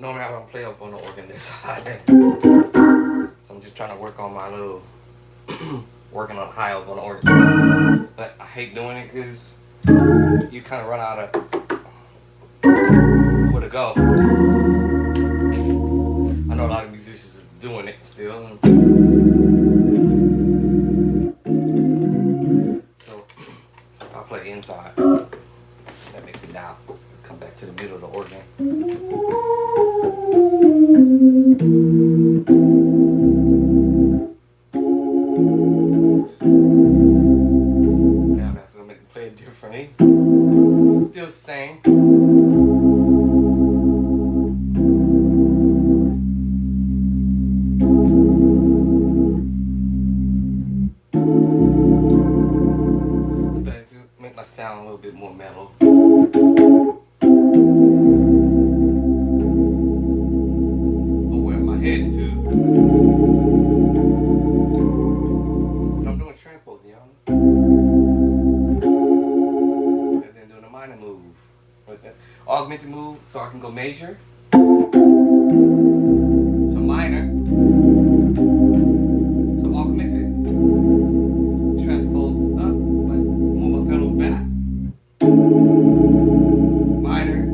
Normally I don't play up on the organ this high. So I'm just trying to work on my little, working on high up on the organ. But I hate doing it because you kind of run out of where to go. I know a lot of musicians are doing it still. So I'll play inside. That makes me now come back to the middle of the organ. Now that's gonna make me play it differently. Still the same. But to make my sound a little bit more mellow. Head to when I'm doing transposing, y'all. And then doing a minor move. Augmented move so I can go major to minor to augmented. Transpose up, but move my pedals back. Minor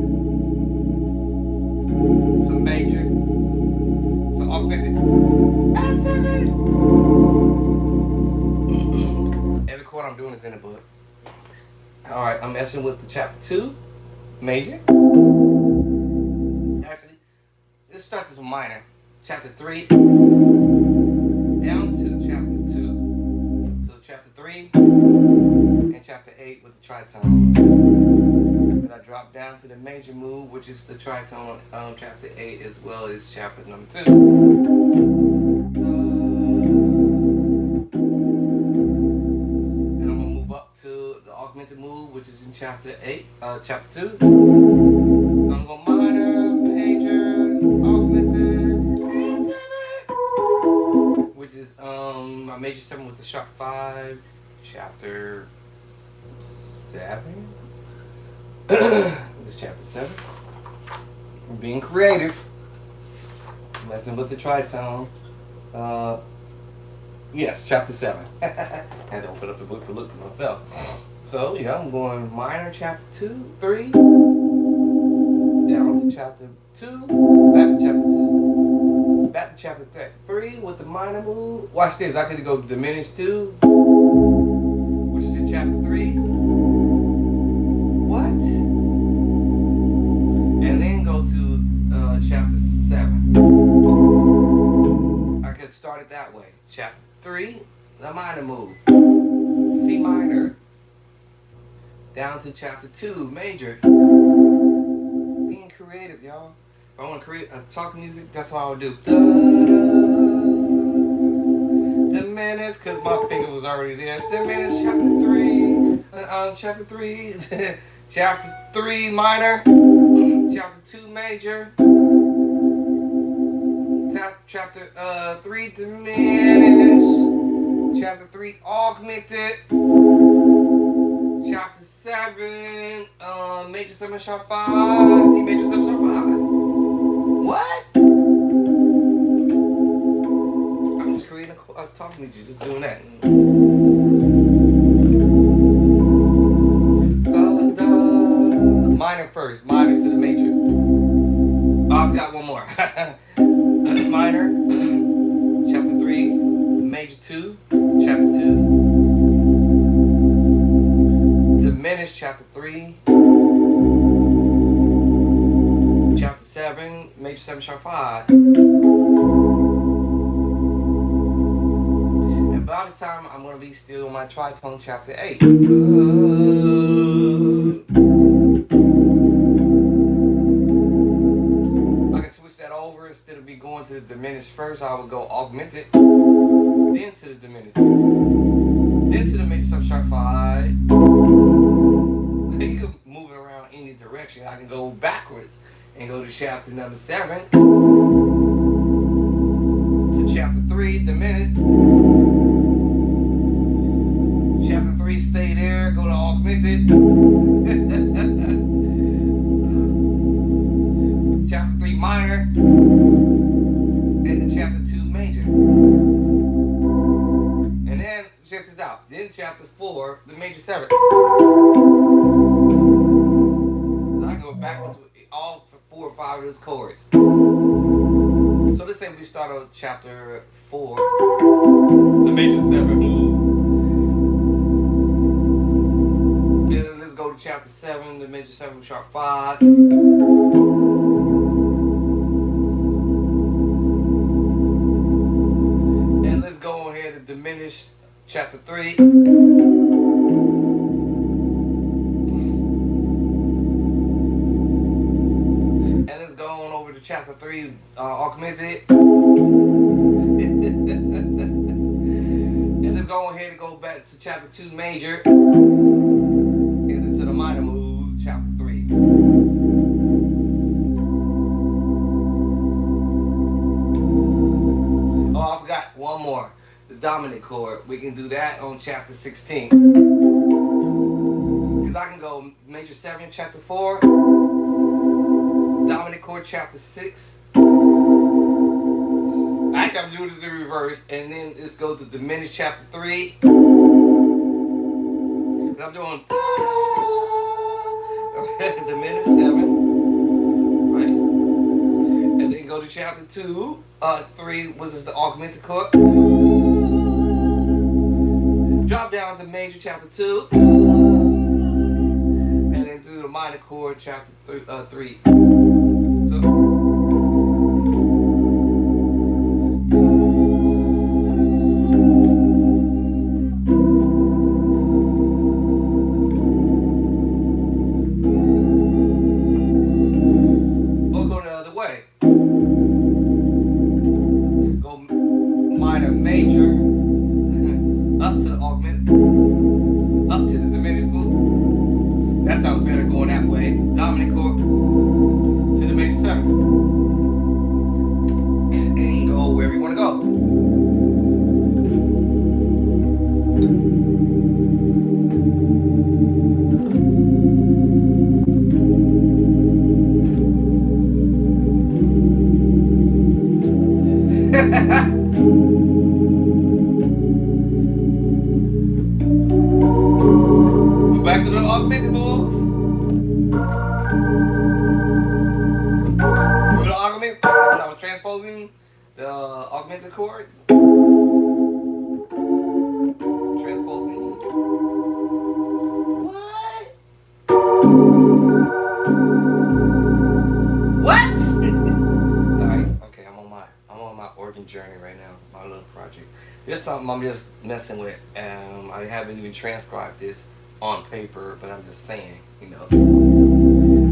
to major. Augmented. That's it. Every chord I'm doing is in the book. Alright, I'm messing with the chapter 2, major. Actually, let's start this with minor. Chapter 3, down to chapter 2. So chapter 3 and chapter 8 with the tritone. Then I drop down to the major move, which is the tritone on chapter 8 as well as chapter number 2. And I'm gonna move up to the augmented move, which is in chapter 2. So I'm going minor, major, augmented, which is my major 7 with the sharp 5, chapter 7. This chapter 7. I'm being creative. Messing with the tritone. Yes, chapter 7. I had to open up the book to look for myself. So yeah, I'm going minor chapter 2, 3, down to chapter 2, back to chapter 2, back to chapter 3 with the minor move. Watch this, I could go diminished 2, which is in chapter 3. What? And then go to chapter 7. I could start it that way. Chapter 3, the minor move. C minor. Down to chapter 2, major. Being creative, y'all. If I want to create talking music, that's what I would do. Diminished, because my finger was already there. Diminished chapter 3. chapter 3, chapter 3 minor, chapter 2 major, chapter 3 diminished, chapter 3 augmented, chapter 7 major 7 sharp 5, C major 7 sharp 5. What? I'm just creating a talking with you, just doing that. Minor first, minor to the major. Oh, I forgot one more. Minor, chapter 3, major 2, chapter 2, diminished, chapter 3, chapter 7, major 7 sharp 5. And by the time I'm going to be still on my tritone, chapter 8. Instead of me going to the diminished first, I would go augmented, then to the diminished, then to the major 7 sharp 5. You can move it around any direction. I can go backwards and go to chapter number 7, to chapter 3, diminished. Chapter 3, stay there, go to augmented. Chapter 3 minor, and then chapter 2 major. And then, check this out, then chapter 4, the major 7. I go backwards with all 4 or 5 of those chords. So let's say we start on chapter 4, the major 7 move. And then let's go to chapter 7, the major 7 sharp 5. Diminished chapter 3. And let's go on over to chapter 3, augmented. And let's go ahead and go back to chapter 2 major. And then to the minor move, chapter 3. Oh, I forgot one more. The dominant chord. We can do that on chapter 16. Because I can go major 7, chapter 4, dominant chord, chapter 6. Actually, I'm doing this in reverse, and then let's go to diminished, chapter 3. And I'm doing diminished 7, right? And then go to chapter 2, 3, which is the augmented chord. Drop down to major chapter 2, and then through the minor chord chapter 3. So or go the other way. Go minor, major, up to the augment, up to the diminished move. That sounds better going that way. Dominant chord to the major 7. And go wherever you want to go. Back to the augmented moves. Remember the augment when I was transposing the augmented chords? Transposing. What? What? Alright, okay, I'm on my organ journey right now, my little project. This is something I'm just messing with. I haven't even transcribed this on paper, but I'm just saying, you know.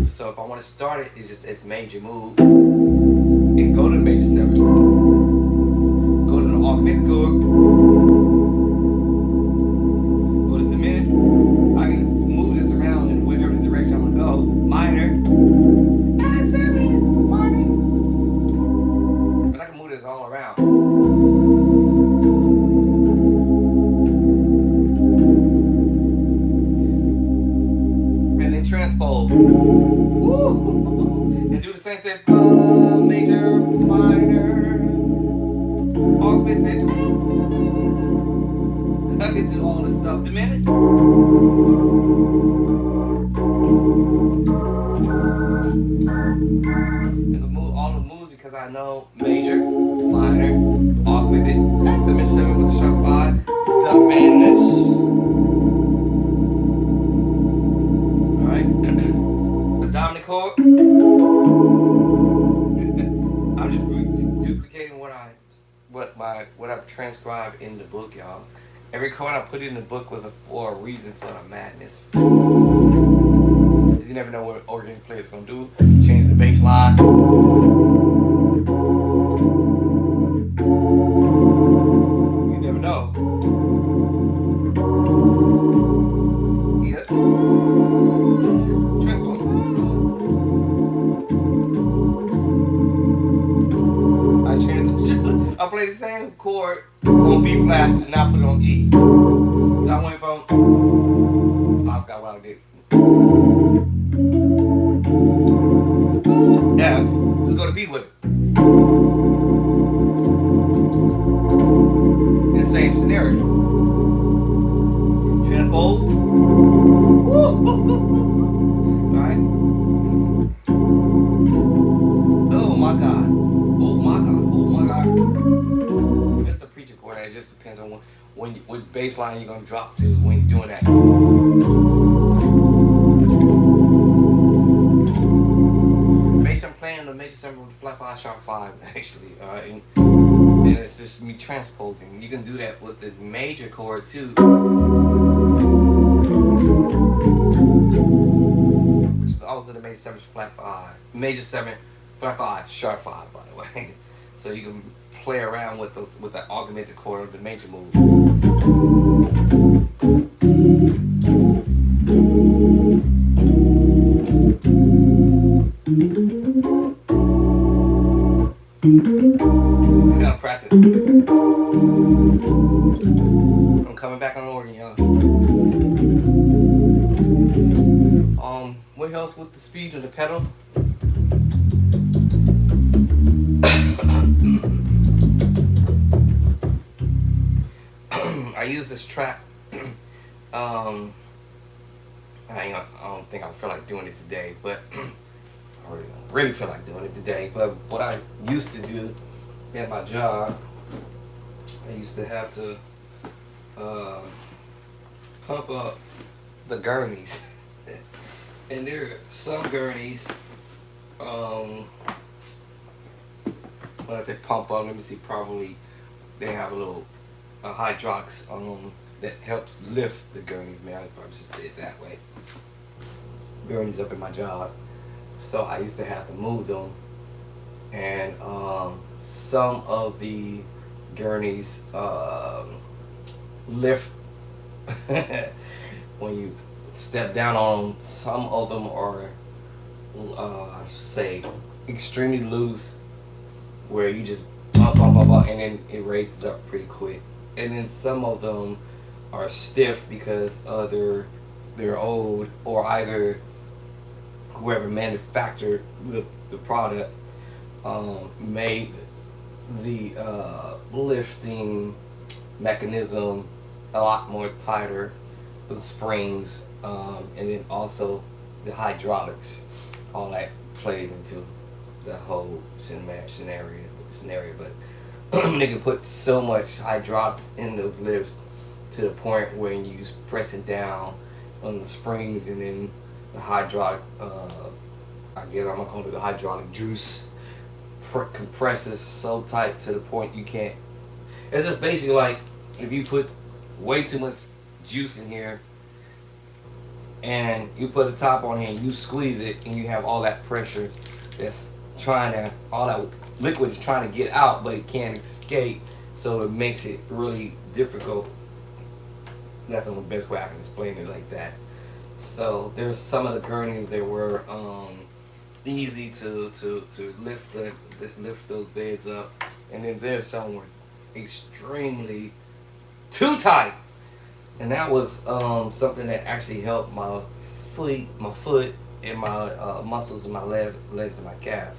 So if I want to start it, it's major move, and go to the major 7, go to the augmented chord, go to the diminished. I can transpose. Woo! And do the same thing. Major, minor, augmented. I can do all this stuff. The minute. And the move, all the moves because I know major, minor, augmented. That's a major 7 with the sharp 5. Diminish. Alright. The dominant chord. I'm just duplicating what I've transcribed in the book, y'all. Every chord I put in the book was for a reason for the madness. You never know what organ player is gonna do. Change the bass line. You never know. Yeah. I play the same chord on B flat and I put it on E. So I went from I forgot what I did. F. Let's go to B with it. In the same scenario. Transpose. Alright. Oh my god. Oh my god. Oh my god. It's the preacher chord. It just depends on what bass line you're gonna drop to when you're doing that. Bass I'm playing the major 7 with the flat 5 sharp 5 actually. Alright. And it's just me transposing. You can do that with the major chord too. Which is also the major 7 flat 5. Major 7 flat 5 sharp 5 by the way. So you can play around with the augmented chord of the major move. I gotta practice. I'm coming back on the organ, y'all. What else with the speed of the pedal? I use this track. I don't think I feel like doing it today, but I really feel like doing it today. But what I used to do at my job, I used to have to pump up the gurneys. And there are some gurneys, when I say pump up, let me see, probably they have a little hydraulics on them that helps lift the gurneys. Man, I probably should say it that way. Gurneys up in my job. So I used to have to move them. And some of the gurneys lift when you step down on them. Some of them are, I should say, extremely loose, where you just bump, and then it raises up pretty quick. And then some of them are stiff because they're old, or either whoever manufactured the product made the lifting mechanism a lot more tighter, the springs, and then also the hydraulics. All that plays into the whole scenario. But they can put so much hydraulics in those lifts to the point where you pressing down on the springs, and then the hydraulic, I guess I'm gonna call it the hydraulic juice, compresses so tight to the point you can't. It's just basically like if you put way too much juice in here and you put a top on here and you squeeze it, and you have all that pressure that's all that liquid is trying to get out, but it can't escape, so it makes it really difficult. That's the best way I can explain it like that. So there's some of the gurneys that were easy to lift those beds up, and then there's some were extremely too tight, and that was something that actually helped my foot in my muscles in my legs and my calf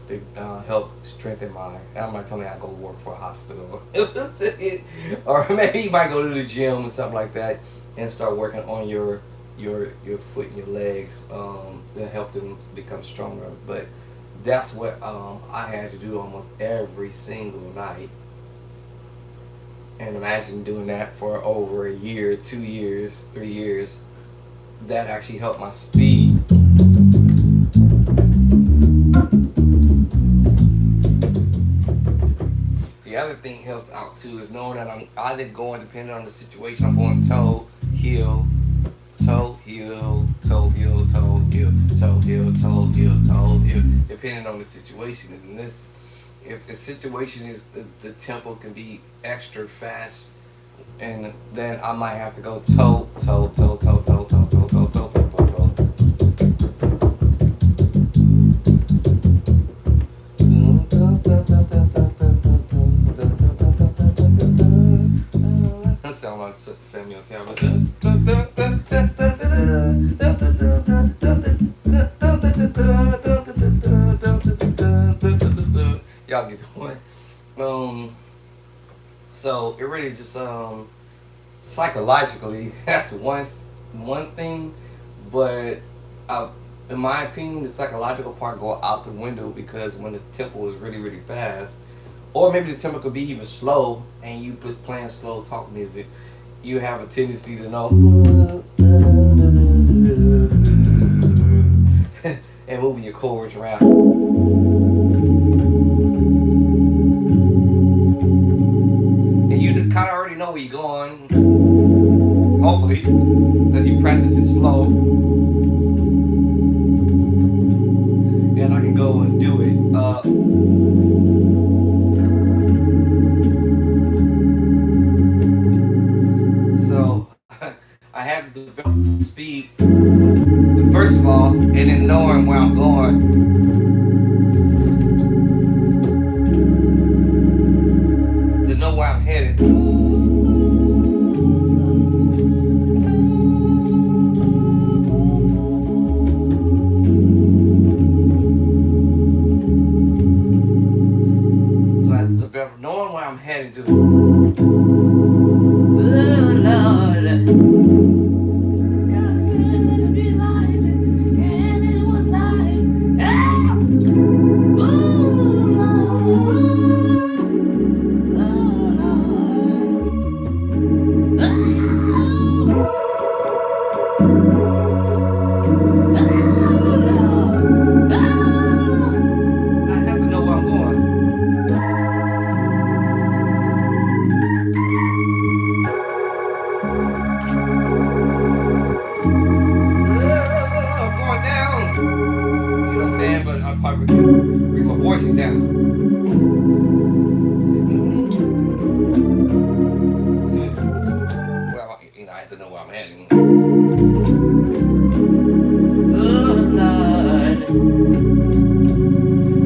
to help strengthen my. I'm not telling you I go work for a hospital, or maybe you might go to the gym or something like that and start working on your foot and your legs to help them become stronger. But that's what I had to do almost every single night. And imagine doing that for over a year, 2 years, 3 years. That actually helped my speed. The other thing helps out too is knowing that I'm either going, depending on the situation, I'm going toe, heel, toe, heel, toe, heel, toe, heel, toe, heel, toe, heel, toe, heel, depending on the situation. And this, if the situation is the tempo can be extra fast, and then I might have to go toe, toe, toe, toe, toe, toe, toe, toe, toe, toe, toe, toe. That sounds like such Samuel Taylor. Y'all get the point. So it really just psychologically that's one thing, but in my opinion the psychological part go out the window, because when the tempo is really really fast, or maybe the tempo could be even slow, and you just playing slow talk music, you have a tendency to know and moving your chords around. Kind of already know where you're going, hopefully, because you practice it slow, and I can go and do it. So I have to develop the speed first of all, and then knowing where I'm going. To know where I'm headed. So I have to develop knowing where I'm headed to. Oh Lord. Bring my voice down. Well, I have to know where I'm heading. Oh Lord.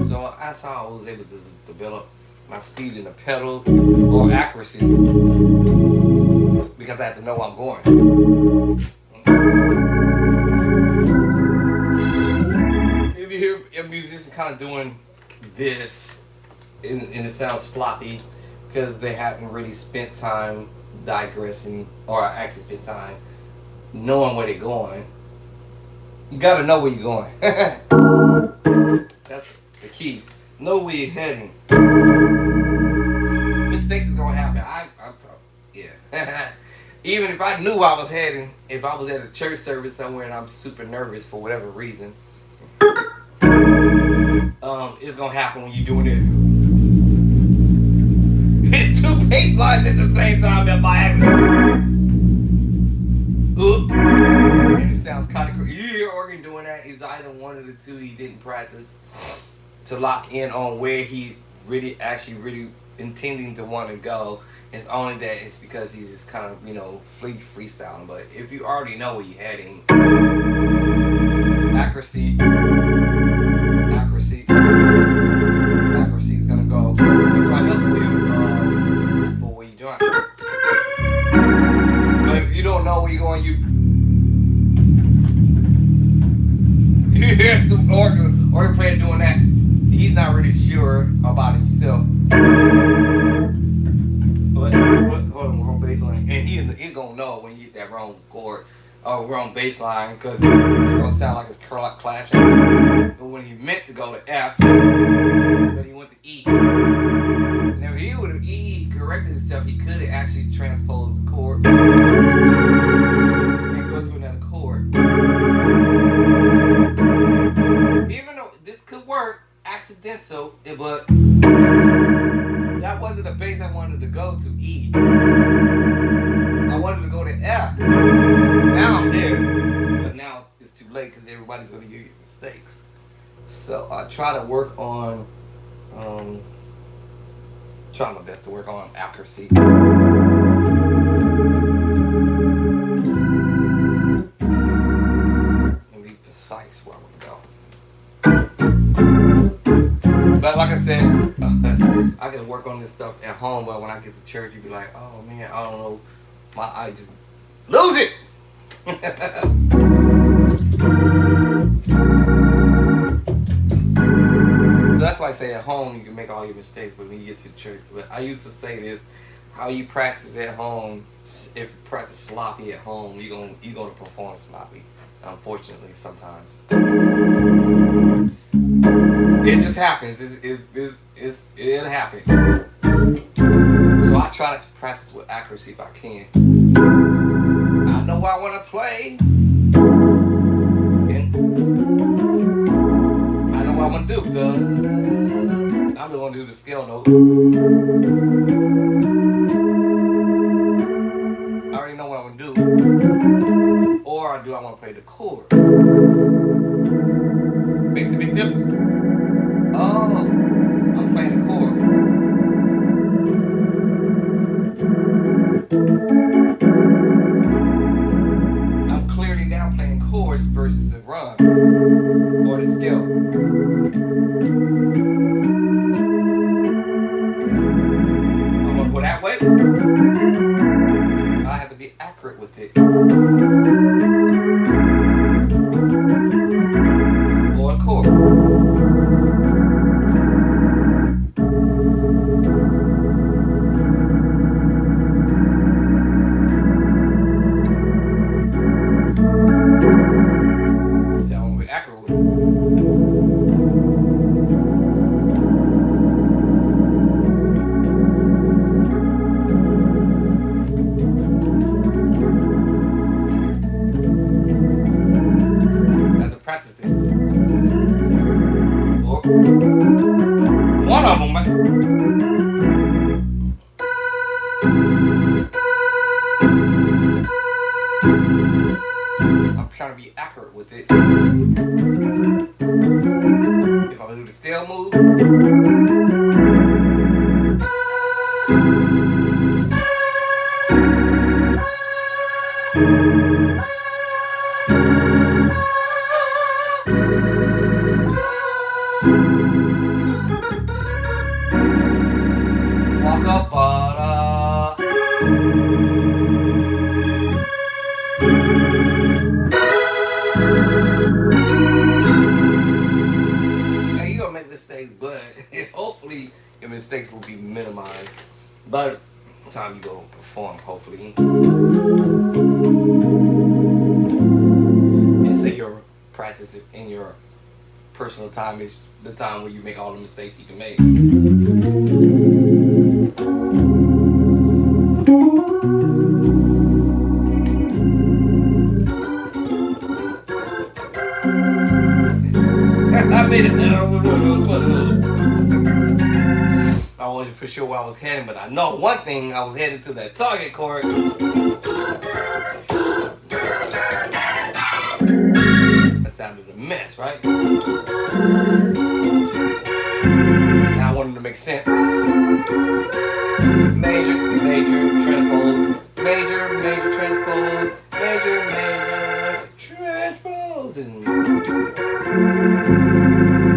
So that's how I was able to develop my speed in the pedal or accuracy, because I have to know where I'm going. If you hear a musician kind of doing this, and it sounds sloppy, because they haven't really spent time digressing, or actually spent time knowing where they're going. You gotta know where you're going. That's the key. Know where you're heading. Mistakes is gonna happen. I yeah. Even if I knew I was heading, if I was at a church service somewhere and I'm super nervous for whatever reason, it's gonna happen when you're doing it. Hit two bass lines at the same time in my and it sounds kind of crazy. You hear Organ doing that? He's either one of the two. He didn't practice to lock in on where he really intending to want to go. It's only that it's because he's just kind of freestyling. But if you already know where you're heading, accuracy is gonna go. It's gonna help you for where you're doing. But if you don't know where you're going, hear the organ player doing that, he's not really sure about himself. But hold on, wrong bass line. And he gonna know when you hit that wrong chord or wrong bass line because it's gonna sound like it's clashing. But when he meant to go to F, but he went to E. Now if he would have corrected himself, he could have actually transposed the chord and go to another chord. Even though this could work, accidental, but that wasn't the bass I wanted to go to, E. I wanted to go to F. Now I'm there, but now it's too late because everybody's going to hear your mistakes. So I try to work on, try my best to work on accuracy. And be precise where we go. But like I said, I can work on this stuff at home, but when I get to church, you be like, oh man, I don't know, I just lose it. So that's why I say at home you can make all your mistakes, but when you get to church, but I used to say this, how you practice at home, if you practice sloppy at home, you're gonna perform sloppy, unfortunately, sometimes. It just happens. It'll happen. So I try to practice with accuracy if I can. I know what I want to play, and I know what I want to do. I'm going to do the scale note. I already know what I want to do. Or do I want to play the chord? Makes it a big difference. Oh, I'm playing the chord. I'm clearly now playing chords versus the run or the scale. I'm gonna go that way. I have to be accurate with it. Or a chord. One of them, man. I'm trying to be accurate with it. If I'm gonna do the scale move, walk up, hey, you're gonna make mistakes, but hopefully your mistakes will be minimized by the time you go perform, hopefully. And say your practice in your personal time is the time where you make all the mistakes you can make. I made it. I wasn't for sure where I was heading, but I know one thing, I was headed to that target chord. That sounded a mess, right? Now I wanted to make sense. Major, major, transpose, major, major, transpose, major, major, transpose, and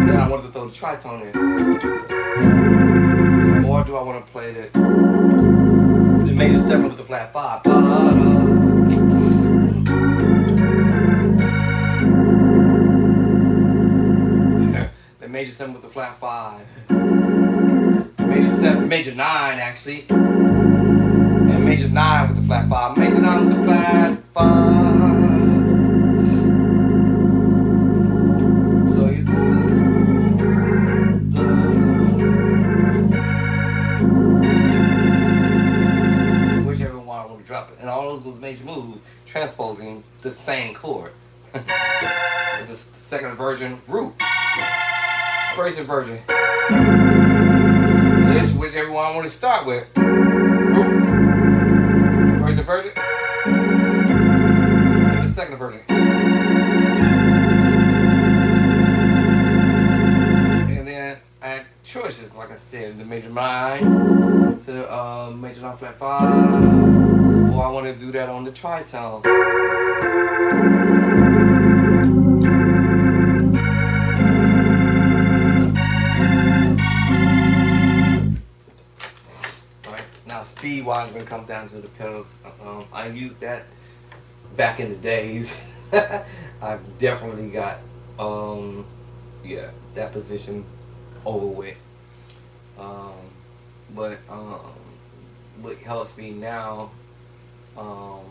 then I wanted to throw the tritone in. Or do I want to play the major 7 with the flat 5? 7 with the flat 5. Major 7, major 9 actually. And major 9 with the flat 5. Major 9 with the flat 5. So you do whichever one I want to drop it. And all those major moves transposing the same chord. With the second inversion root. First inversion. This whichever one I want to start with. Root. First inversion. And the second inversion. And then I had choices, like I said, the major 9 to major 9 flat 5. Or I want to do that on the tritone. Now speed wise, I'm gonna come down to the pedals. I used that back in the days. I've definitely got that position over with. But what helps me now, or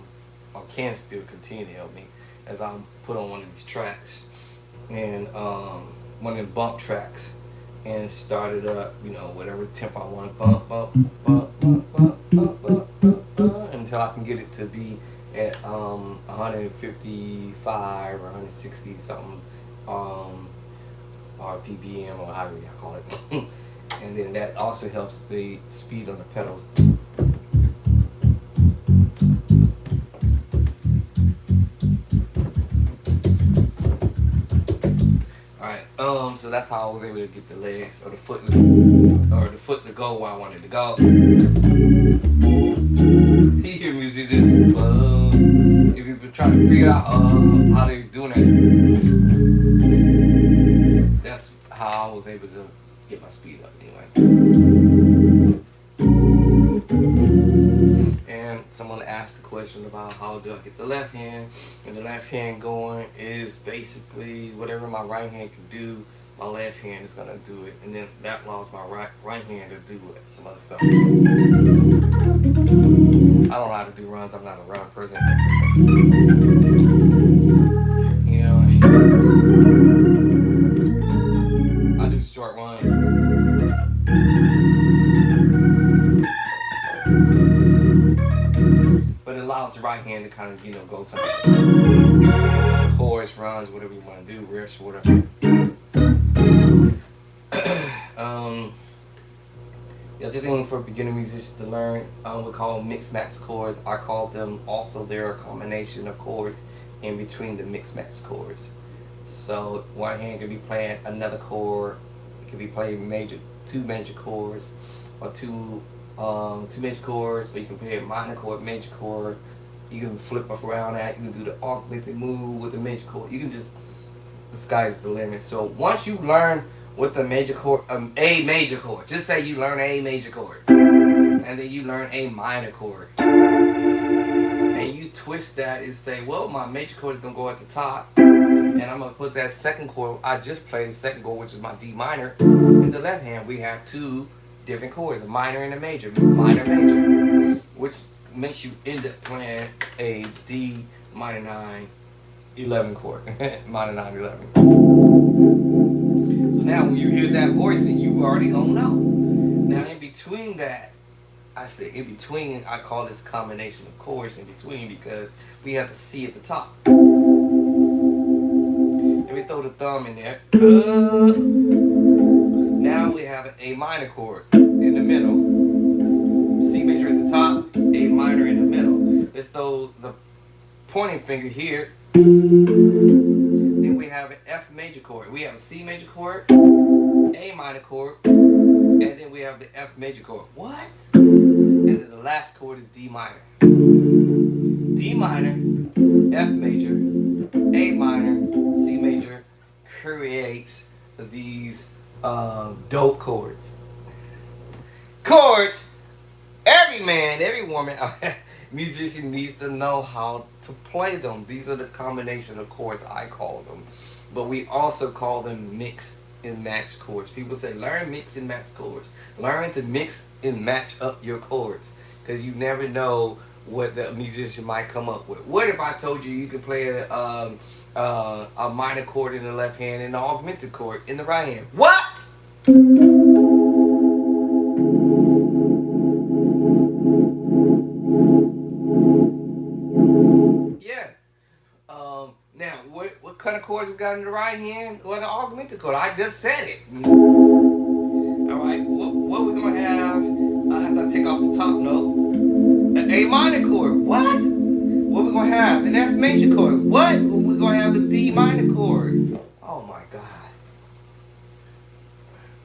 can still continue to help me, as I put on one of these tracks and one of the bump tracks. And start it up, whatever tempo I want to bump, until I can get it to be at 155 or 160 something RPM or however you call it. And then that also helps the speed on the pedals. So that's how I was able to get the legs or the foot to go where I wanted to go. You hear music, if you've been trying to figure out how they're doing it, that's how I was able to get my speed up anyway. And someone asked the question about how do I get the left hand, and the left hand going is basically whatever my right hand can do, my left hand is gonna do it, and then that allows my right hand to do some other stuff. I don't know how to do runs. I'm not a run person. I do short runs. But it allows the right hand to kind of, go somewhere. Chorus, runs, whatever you want to do, riffs, whatever. The other thing for beginner musicians to learn, we call mixed match chords. I call them also, they're a combination of chords in between the mixed match chords. So one hand could be playing another chord, it could be playing two major chords, or two major chords, or you can play a minor chord, major chord. You can flip up around that. You can do the augmented move with the major chord. You can just, the sky's the limit. So once you learn with the major chord, A major chord, just say you learn A major chord, and then you learn A minor chord, and you twist that and say, well, my major chord is gonna go at the top, and I'm gonna put that second chord I just played, the second chord, which is my D minor. In the left hand, we have two different chords, a minor and a major, minor, major, which makes you end up playing a D minor 9 11 chord, minor 9 11. So now when you hear that voicing, you already gonna know. Now in between that, I call this combination of chords in between, because we have the C at the top. And we throw the thumb in there. Now we have an A minor chord in the middle. C major at the top, A minor in the middle. Let's throw the pointing finger here. Then we have an F major chord. We have a C major chord, A minor chord, and then we have the F major chord. What? And then the last chord is D minor. D minor, F major, A minor, C major creates these dope chords. Chords, every man, every woman, musician needs to know how to play them. These are the combination of chords, I call them. But we also call them mixed and match chords. People say learn mix and match chords. Learn to mix and match up your chords, because you never know what the musician might come up with. What if I told you you can play a minor chord in the left hand and an augmented chord in the right hand? What? Yes. Now, what kind of chords we got in the right hand? Or the augmented chord? I just said it. All right. What we gonna have after I take off the top note? An A minor chord. What? What we gonna have? An F major chord. What? We gonna have a D minor chord. Oh my God.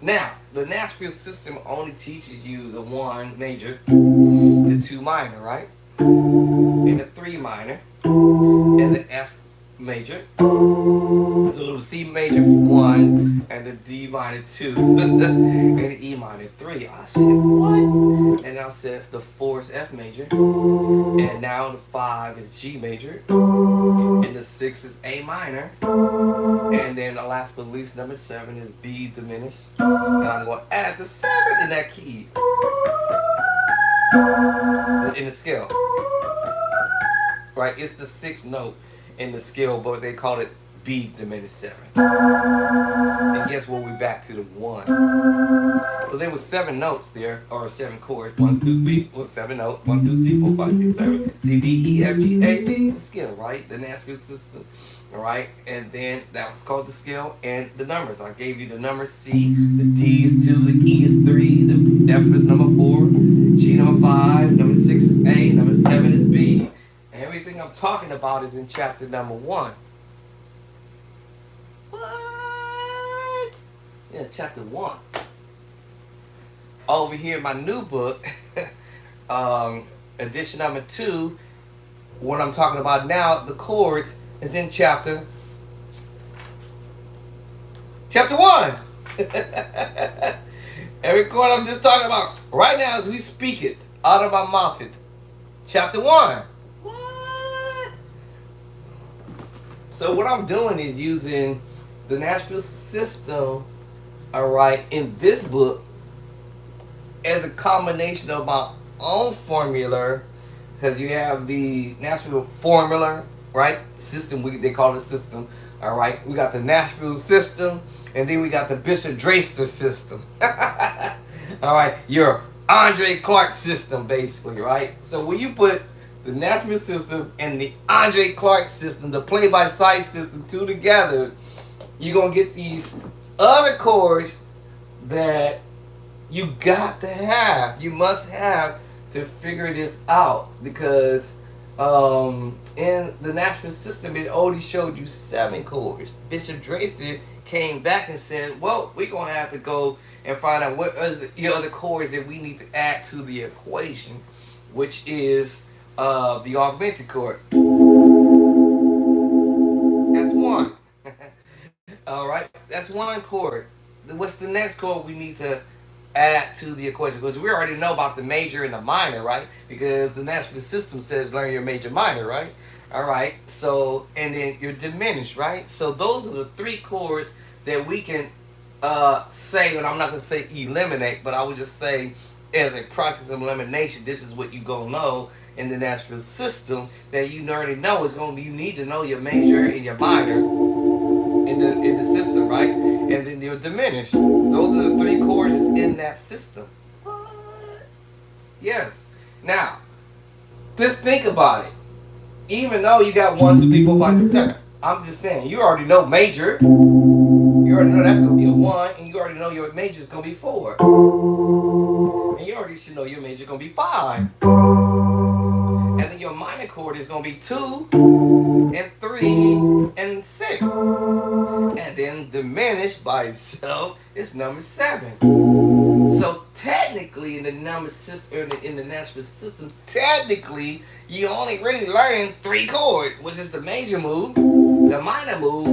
Now, the Nashville system only teaches you the 1 major, the 2 minor, right? And the 3 minor, and the F major. So it was C major 1, and the D minor 2, and the E minor 3. I said, what? And I said the 4 is F major, and now the 5 is G major, and the 6 is A minor, and then the last but least, number 7 is B diminished, and I'm going to add the 7 in that key, in the scale. Right, it's the 6th note in the scale, but they call it B diminished 7. And guess what? We're back to the 1. So there was 7 notes there, or 7 chords. 1, 2, 3, well, 7 notes. 1, 2, 3, 4, 5, 6, 7. C, D, E, F, G, A, B. The scale, right? The Nashville system. All right, and then that was called the scale and the numbers. I gave you the number C, the D is 2, the E is 3, the F is number 4, G number 5, number 6 is A, number 7 is B. Everything I'm talking about is in chapter number 1. What? Yeah, chapter 1. Over here in my new book, edition number 2, what I'm talking about now, the chords, is in chapter 1. Every chord I'm just talking about right now as we speak it out of my mouth, it chapter 1. So what I'm doing is using the Nashville system, all right, in this book as a combination of my own formula, because you have the Nashville formula, right? System, they call it system, all right? We got the Nashville system, and then we got the Bishop Draster system. All right, your Andre Clark system, basically, right? So when you put the Nashville system and the Andre Clark system, the play-by-sight system, two together, you're going to get these other chords that you got to have. You must have to figure this out, because in the Nashville system, it only showed you 7 chords. Bishop Draster came back and said, well, we're going to have to go and find out what other chords that we need to add to the equation, which is the augmented chord. That's 1. All right, that's 1 chord. What's the next chord we need to add to the equation? Because we already know about the major and the minor, right? Because the Nashville system says learn your major minor, right? All right, so, and then your diminished, right? So those are the 3 chords that we can say, and I'm not going to say eliminate, but I would just say as a process of elimination, this is what you're going to know in the Nashville system, that you already know is going to be, you need to know your major and your minor in the system, right? And then your diminished. Those are the 3 chords in that system. What? Yes. Now, just think about it. Even though you got 1, 2, 3, 4, 5, 6, 7, I'm just saying, you already know major. You already know that's going to be a 1, and you already know your major is going to be 4. And you already should know your major is going to be 5. And then your minor chord is going to be 2, and 3, and 6. And then diminished by itself is number 7. So technically, in the number system, in the Nashville system, technically, you only really learn 3 chords, which is the major move, the minor move,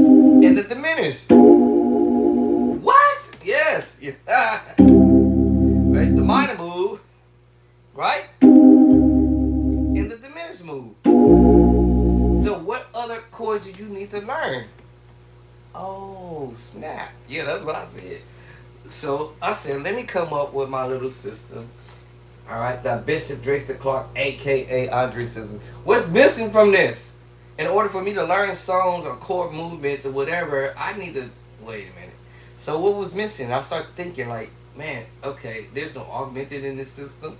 and the diminished. What? Yes. Right? The minor move, right? And the diminished move. So what other chords did you need to learn? Oh, snap. Yeah, that's what I said. So I said, let me come up with my little system. All right, the Bishop Drexler Clark, aka Andre Simpson. What's missing from this? In order for me to learn songs or chord movements or whatever, I need to wait a minute. So what was missing? I started thinking like, man, okay, there's no augmented in this system.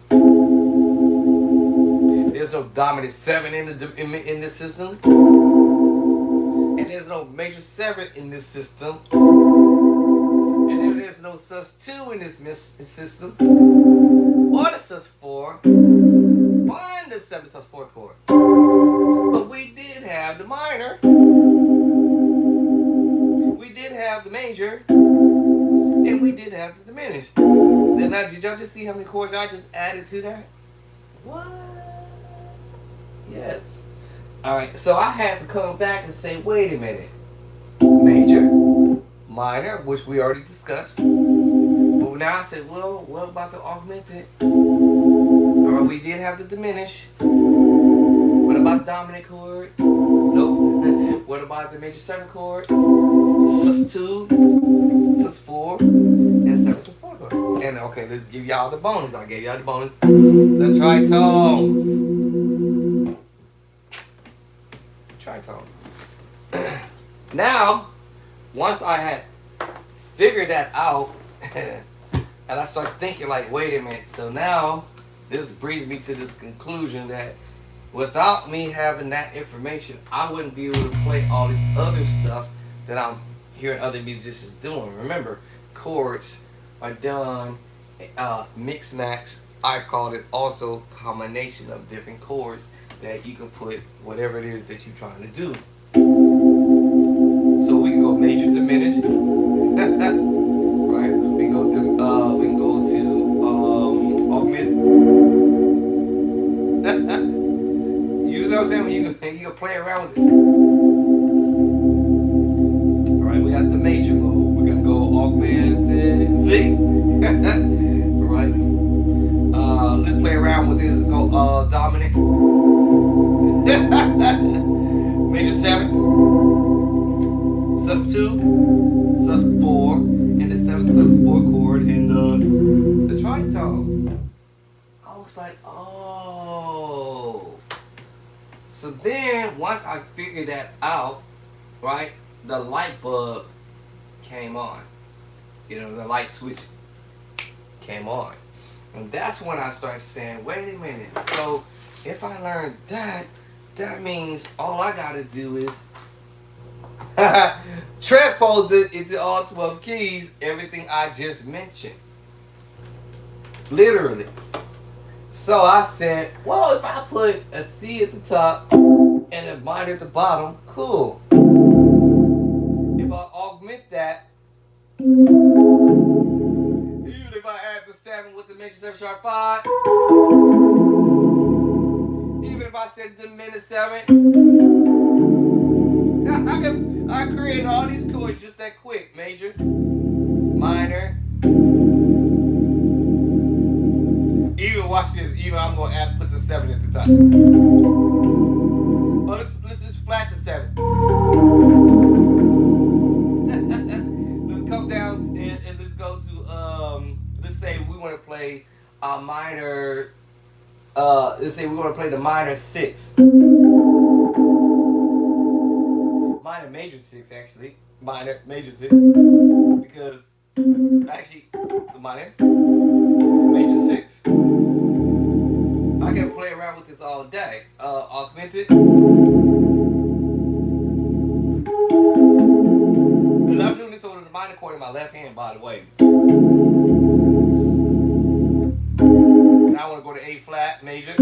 There's no dominant seven in this system, and there's no major seven in this system, and then there's no sus two in this system, or the sus four, or the seven sus four chord. But we did have the minor, we did have the major, and we did have the diminished. Then now, did y'all just see how many chords I just added to that? What? Yes. Alright, so I had to come back and say, wait a minute. Major, minor, which we already discussed. But now I said, well, what about the augmented? Alright, we did have the diminish. What about dominant chord? Nope. What about the major 7 chord? Sus2, sus4, and 7 sus4 chord. And okay, let's give y'all the bonus. I gave y'all the bonus. The tritones. Tritone. Now, once I had figured that out, and I started thinking like, wait a minute. So now, this brings me to this conclusion that without me having that information, I wouldn't be able to play all this other stuff that I'm hearing other musicians doing. Remember, chords are done, mix max. I called it also combination of different chords that you can put whatever it is that you're trying to do. So we can go major diminished, right? We can go to augment. You know what I'm saying? When you can play around with it. All right, we got the major move. We're gonna go augmented Z. All right. Let's play around with it. Let's go dominant. Major 7, sus 2, sus 4, and the 7 sus 4 chord, and the tritone. I was like, oh. So then, once I figured that out, right, the light bulb came on. You know, the light switch came on. And that's when I started saying, wait a minute. So if I learned that, that means all I gotta do is transpose it into all 12 keys, everything I just mentioned. Literally. So I said, well, if I put a C at the top and a minor at the bottom, cool. If I augment that, even if I add the 7 with the major 7 sharp 5, even if I said diminished 7, I create all these chords just that quick. Major, minor. Even watch this. Even I'm gonna put the 7 at the top. Oh, let's just flat the 7. Let's come down and let's go to let's say we want to play a minor. Let's say we want to play the minor 6. Minor major 6 actually. Minor major 6. Because actually the minor major 6. I can play around with this all day. Augmented. And I'm doing this over the minor chord in my left hand, by the way. Now I want to go to A flat major.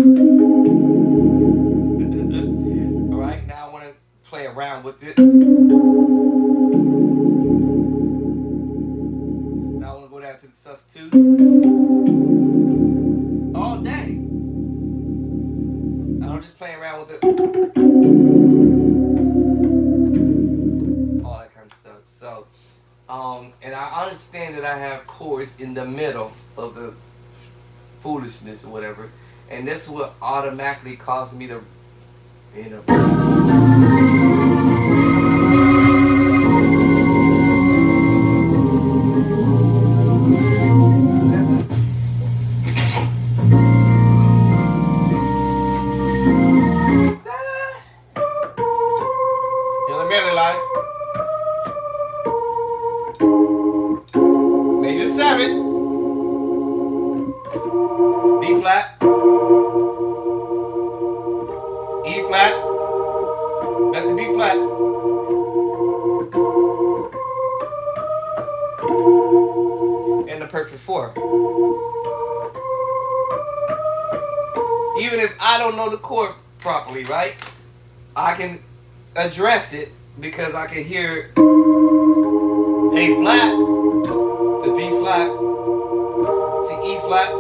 Alright, now I want to play around with it. Now I want to go down to the sus 2. All day. I'm just playing around with it. All that kind of stuff. So, and I understand that I have chords in the middle of the foolishness or whatever, and this is what automatically caused me to, you know. Major 7, B flat, E flat, back to B flat, and the perfect 4. Even if I don't know the chord properly, right? I can address it because I can hear A flat to B flat to E flat,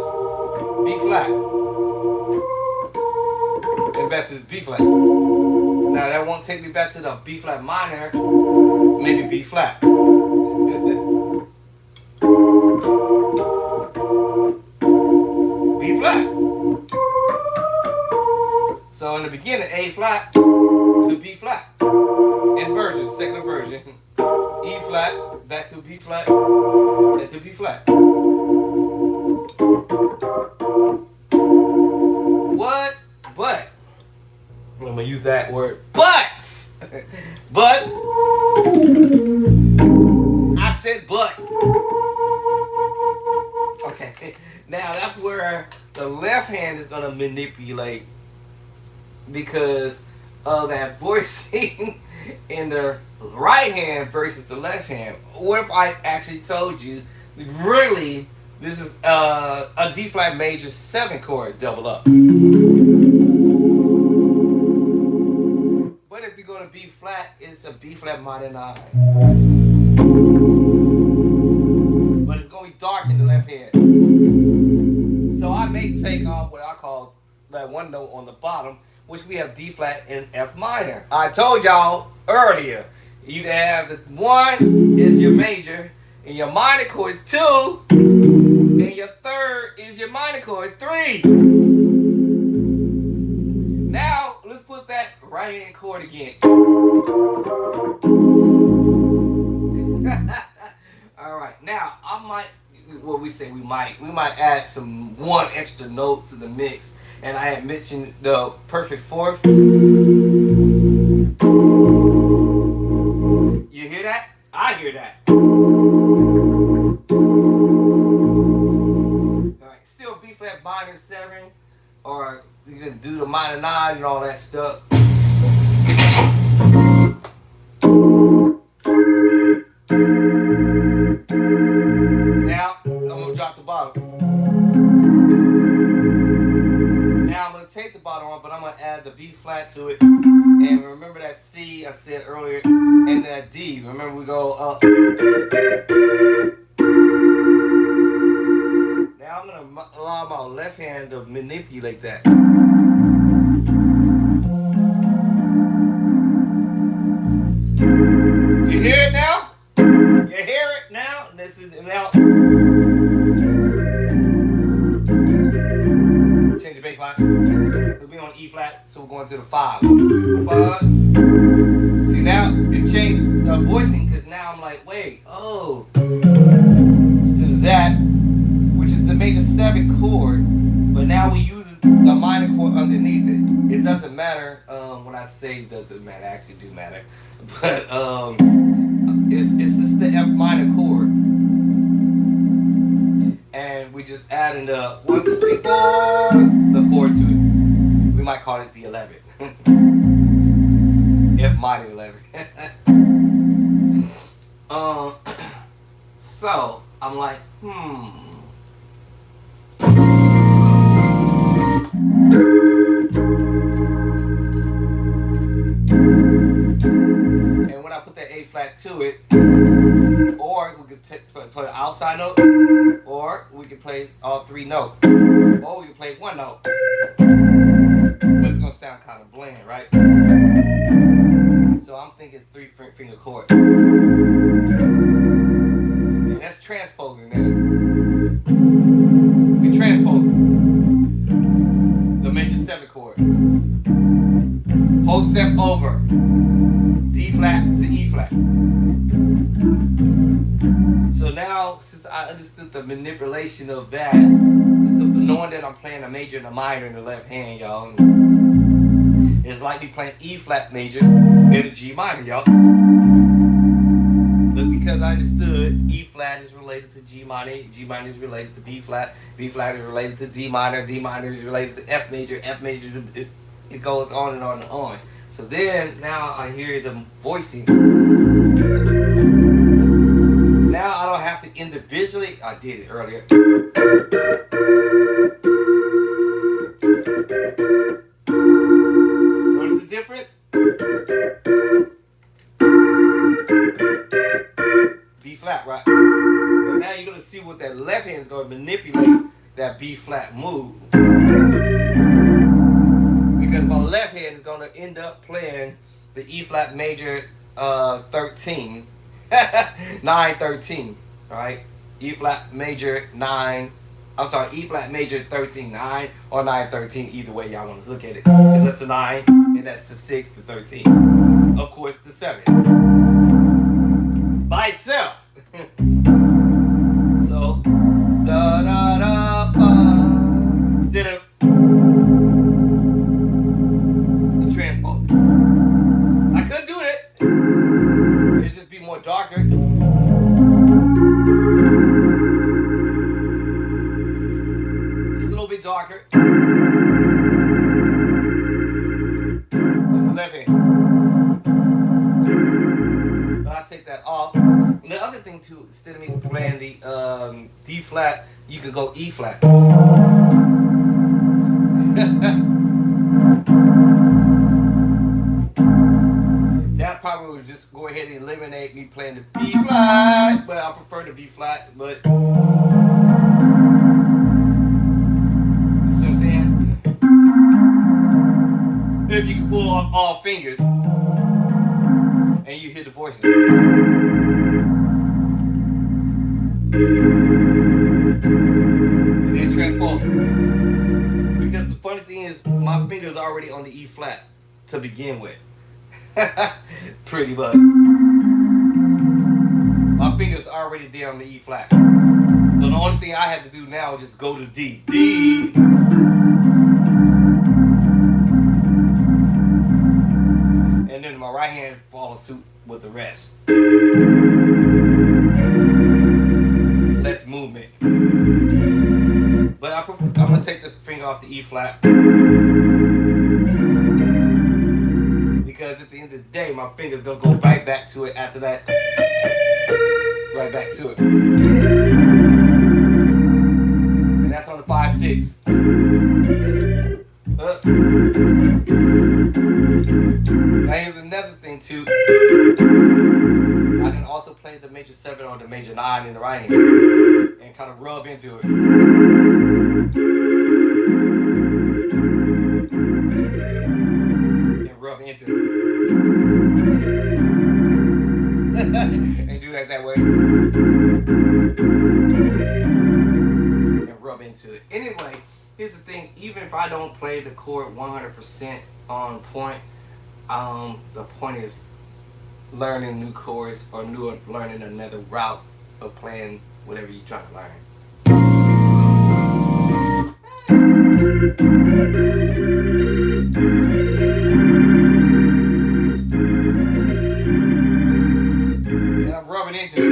B flat, and back to the B flat. Now that won't take me back to the B flat minor, maybe B flat. B flat. So in the beginning, A flat to B flat. Inversion, second inversion. E flat, back to B flat, and to B flat. What? But. I'm going to use that word. But. But. I said but. Okay. Now that's where the left hand is going to manipulate because of that voicing in the right hand versus the left hand. What if I actually told you, really, this is a D flat major 7 chord double up? But if you go to B flat, it's a B flat minor 9. But it's going to be dark in the left hand. So I may take off what I call that one note on the bottom, which we have D flat and F minor. I told y'all earlier, you can have the 1 is your major, and your minor chord 2, and your 3rd is your minor chord 3. Now, let's put that right hand chord again. Alright, now I might, what we say we might add some one extra note to the mix. And I had mentioned the perfect 4th. You hear that? I hear that. Alright, still B flat minor 7, or you can do the minor 9 and all that stuff. Now, I'm gonna drop the bottom. Now I'm going to take the bottom off, but I'm going to add the B flat to it. And remember that C I said earlier, and that D. Remember we go up. Now I'm going to allow my left hand to manipulate that. You hear it now? You hear it now? This is now. Change the bass line. We'll be on E flat, so we're going to the 5. 5. See, now it changed the voicing because now I'm like, wait, oh. Instead of that, which is the major 7 chord, but now we use the minor chord underneath it. It doesn't matter when I say it doesn't matter, actually do matter. But it's just the F minor chord. And we just adding the 1, 2, 3, 4, the 4 to it. We might call it the 11. F minor 11. So I'm like, And when I put that A flat to it, or we could play an outside note, or we could play all 3 notes, or we could play 1 note. But it's gonna sound kind of bland, right? So I'm thinking it's 3-finger chord. And that's transposing, man. We transpose the major 7 chord. Whole step over. D flat to E flat. So now, since I understood the manipulation of that, knowing that I'm playing a major and a minor in the left hand, y'all, it's like me playing E flat major and a G minor, y'all. But because I understood E flat is related to G minor is related to B flat is related to D minor is related to F major it goes on and on and on. So then now I hear them voicing. Now I don't have to individually, I did it earlier. Notice the difference? B flat, right? But now you're going to see what that left hand is going to manipulate that B flat move. Because my left hand is going to end up playing the E flat major 13. 9-13, right? E flat major 9. I'm sorry, E flat major 13, 9 or 9-13, either way y'all want to look at it. Because that's the 9 and that's the 6 to 13. Of course, the 7 by itself. So, da da da ba. Instead of the transpose. I could do it. It'd just be more darker. Just a little bit darker. The left hand. But I take that off. And the other thing too, instead of me playing the D flat, you could go E flat. That probably would just go ahead and eliminate me playing the B flat, but I prefer the B flat. But you see what I'm saying? If you can pull off all fingers and you hear the voices. And then transpose. Because the funny thing is, my fingers are already on the E flat to begin with. Pretty much. My fingers are already there on the E flat. So the only thing I have to do now is just go to D. D. And then my right hand follows suit with the rest. Less movement. But I'm going to take the finger off the E flat. Because at the end of the day, my finger's going to go right back to it after that. Right back to it. And that's on the 5-6. Now here's another thing too. I can also play the major 7 or the major 9 in the right hand and kind of rub into it. And rub into it. And do that way. And rub into it. Anyway, here's the thing. Even if I don't play the chord 100% on point, the point is learning new chords or learning another route of playing whatever you're trying to learn. And I'm rubbing into it.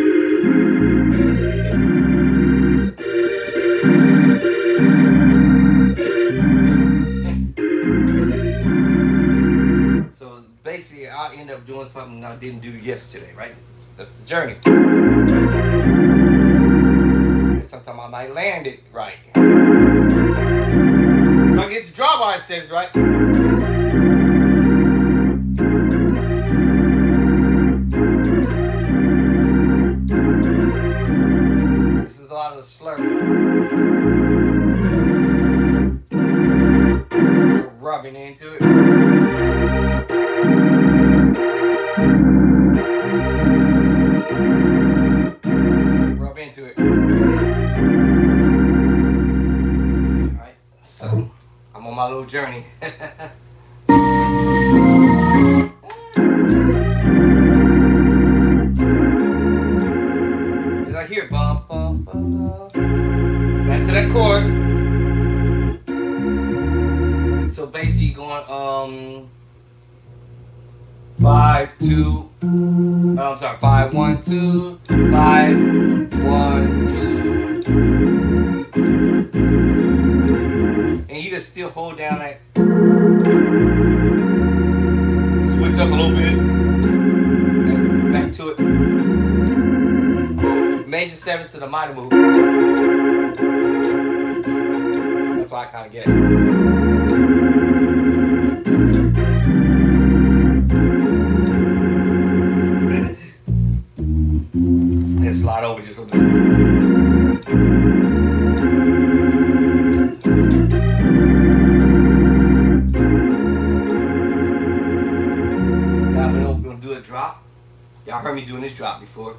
So basically, I end up doing something I didn't do yesterday, right? That's the journey. Sometimes I might land it right. If I get the drawbar 6 right. This is a lot of slurp. Rubbing into it. Rub into it. Alright, so I'm on my little journey. As I hear bum bum bum, back to that chord. So basically going 5 2 I'm sorry, 5, 1, 2, 5, 1, 2. And you just still hold down that. Switch up a little bit. Back to it. Major 7 to the minor move. That's why I kind of get it. And slide over just a little bit. Now we're going to do a drop. Y'all heard me doing this drop before.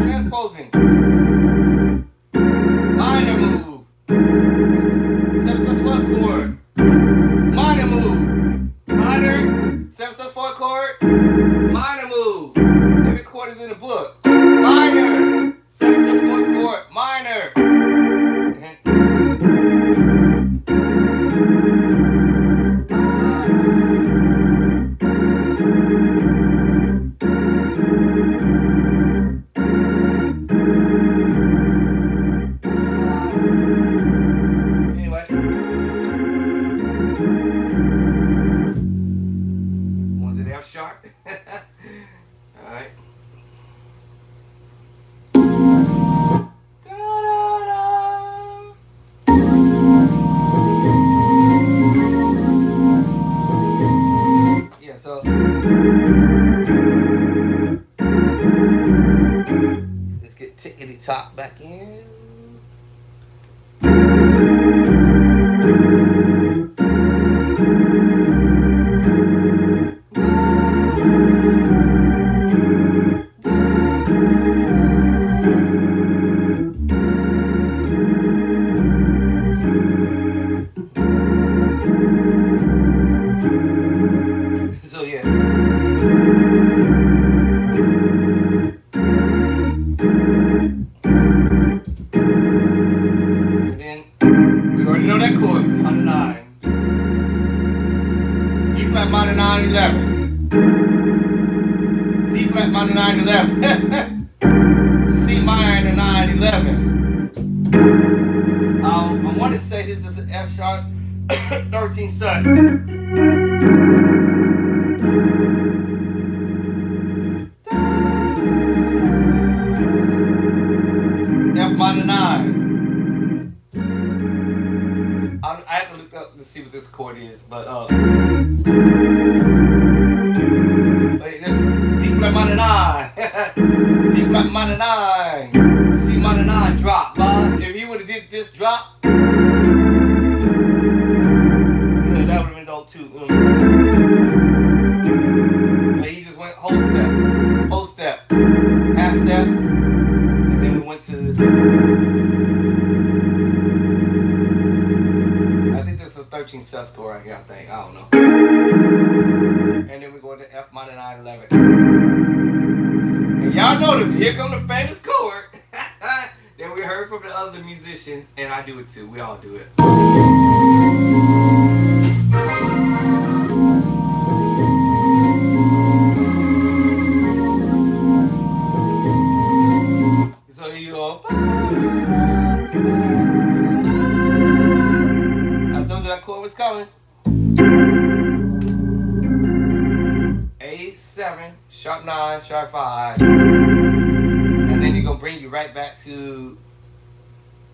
Transposing. Minor move. 7/4 chord. Minor move. Minor. 7/4 chord. Minor move. Every chord is in the book. Minor. 7/4 chord. Minor. Alright. Yeah, so let's get tickety top back in. So yeah. And then we already know that chord, minor 9. E flat minor 9, 11. D flat minor 9, 11. C minor 9, 11. I want to say this is an F sharp 13 7. F minor 9. I have to look up to see what this chord is, but this D flat minor 9. D flat minor 9. C minor 9 drop. If he would have did this drop, yeah, that would have been dope too. But he just went whole step, half step, and then we went to. I think this is a 13 sus chord right here. I think, I don't know. And then we go to F minor 9 11. And y'all know that here come the famous chord that we heard from the other musician, and I do it too. We all do it. coming. A7, sharp 9, sharp 5. And then you're going to bring you right back to,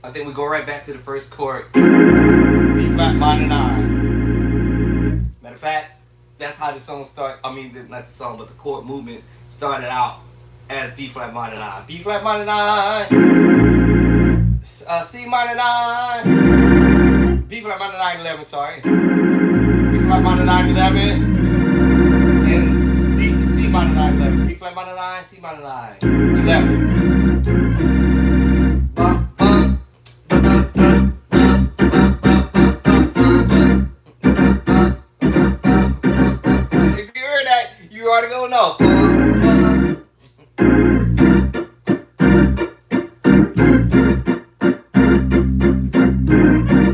I think we go right back to the first chord. B flat minor 9. Matter of fact, that's how the song started. I mean, not the song, but the chord movement started out as B flat minor 9. B flat minor 9. C minor 9. B flat minor 9 11, sorry. B flat minor 9 11. And C minor 9 11. B flat minor 9, C minor 9 11. If you heard that, you already gonna know.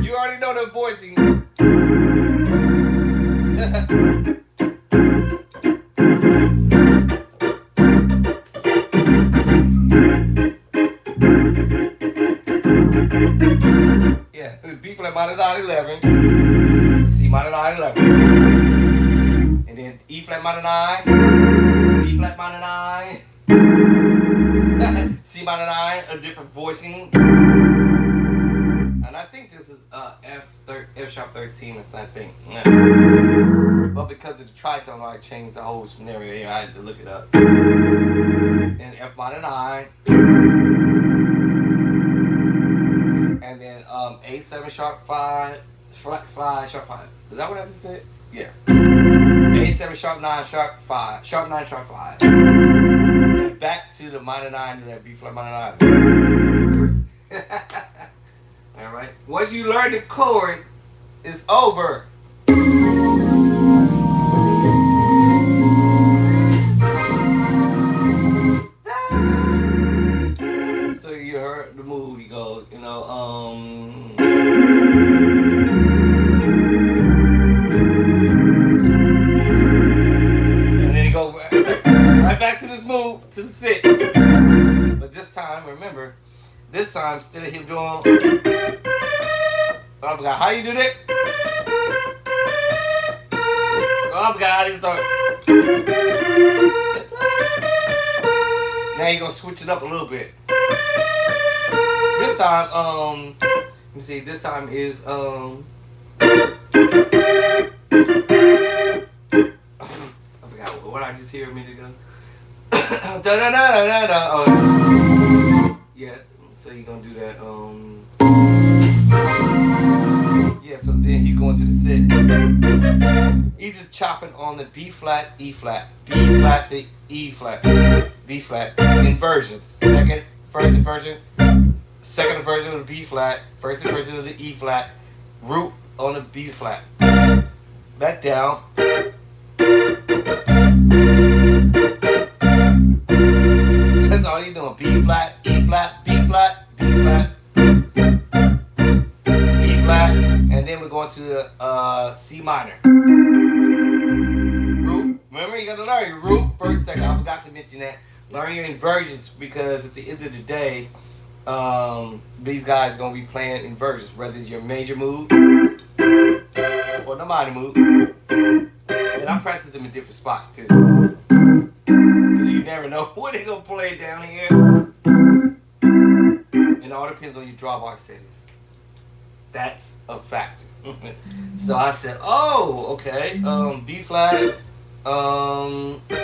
You already know the voicing. Yeah, B flat minor 9 11, C minor 9 11, and then E flat minor 9, D flat minor 9, C minor 9, a different voicing, and I think this is F sharp 13 or something. Yeah. But because of the tritone, I changed the whole scenario here. I had to look it up. And F minor 9. And then A7 sharp 5, flat 5, sharp 5. Is that what I just said? Yeah. A7 sharp 9, sharp 5, sharp 9, sharp 5. And back to the minor 9 and that B flat minor 9. Alright. Once you learn the chord, it's over. So you heard the move, he goes, you know, and then he goes right back to this move, to the sit. But this time, remember, this time, instead of him doing, I forgot how you do that. I forgot how to start. Now you're gonna switch it up a little bit. This time, let me see, this time is, I forgot what I just hear a minute ago. Da da da da da da. Oh. Yeah, so you're gonna do that, yeah, so then he's going to the sit. He's just chopping on the B flat, E flat, B flat to E flat, B flat, inversions. First inversion, second inversion of the B flat, first inversion of the E flat, root on the B flat. Back down. That's all he's doing. B flat, E flat, B flat, B flat, E flat, and then we're going to the C minor. Root. Remember, you gotta learn your root first, second. I forgot to mention that. Learn your inversions, because at the end of the day, these guys are gonna be playing inversions, whether it's your major move or the minor move. And I practice them in different spots too, because you never know what they're gonna play down here. It all depends on your drawbar settings. That's a factor. So I said, oh, okay, B flat,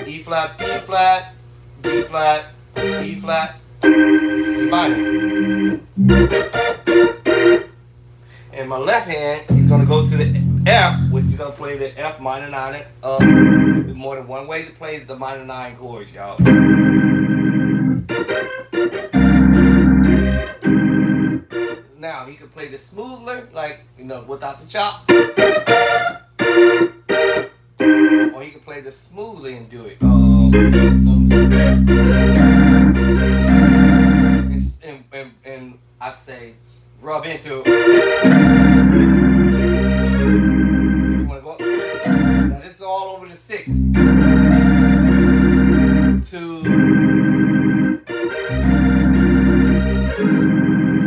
E flat, B flat, B flat, E flat, C minor. And my left hand is gonna go to the F, which is gonna play the F minor 9. There's more than one way to play the minor 9 chords, y'all. Now he can play the smoother, like, you know, without the chop, or he can play the smoothly and do it. And I say, rub into it. You want to go? Now this is all over the 6. 2.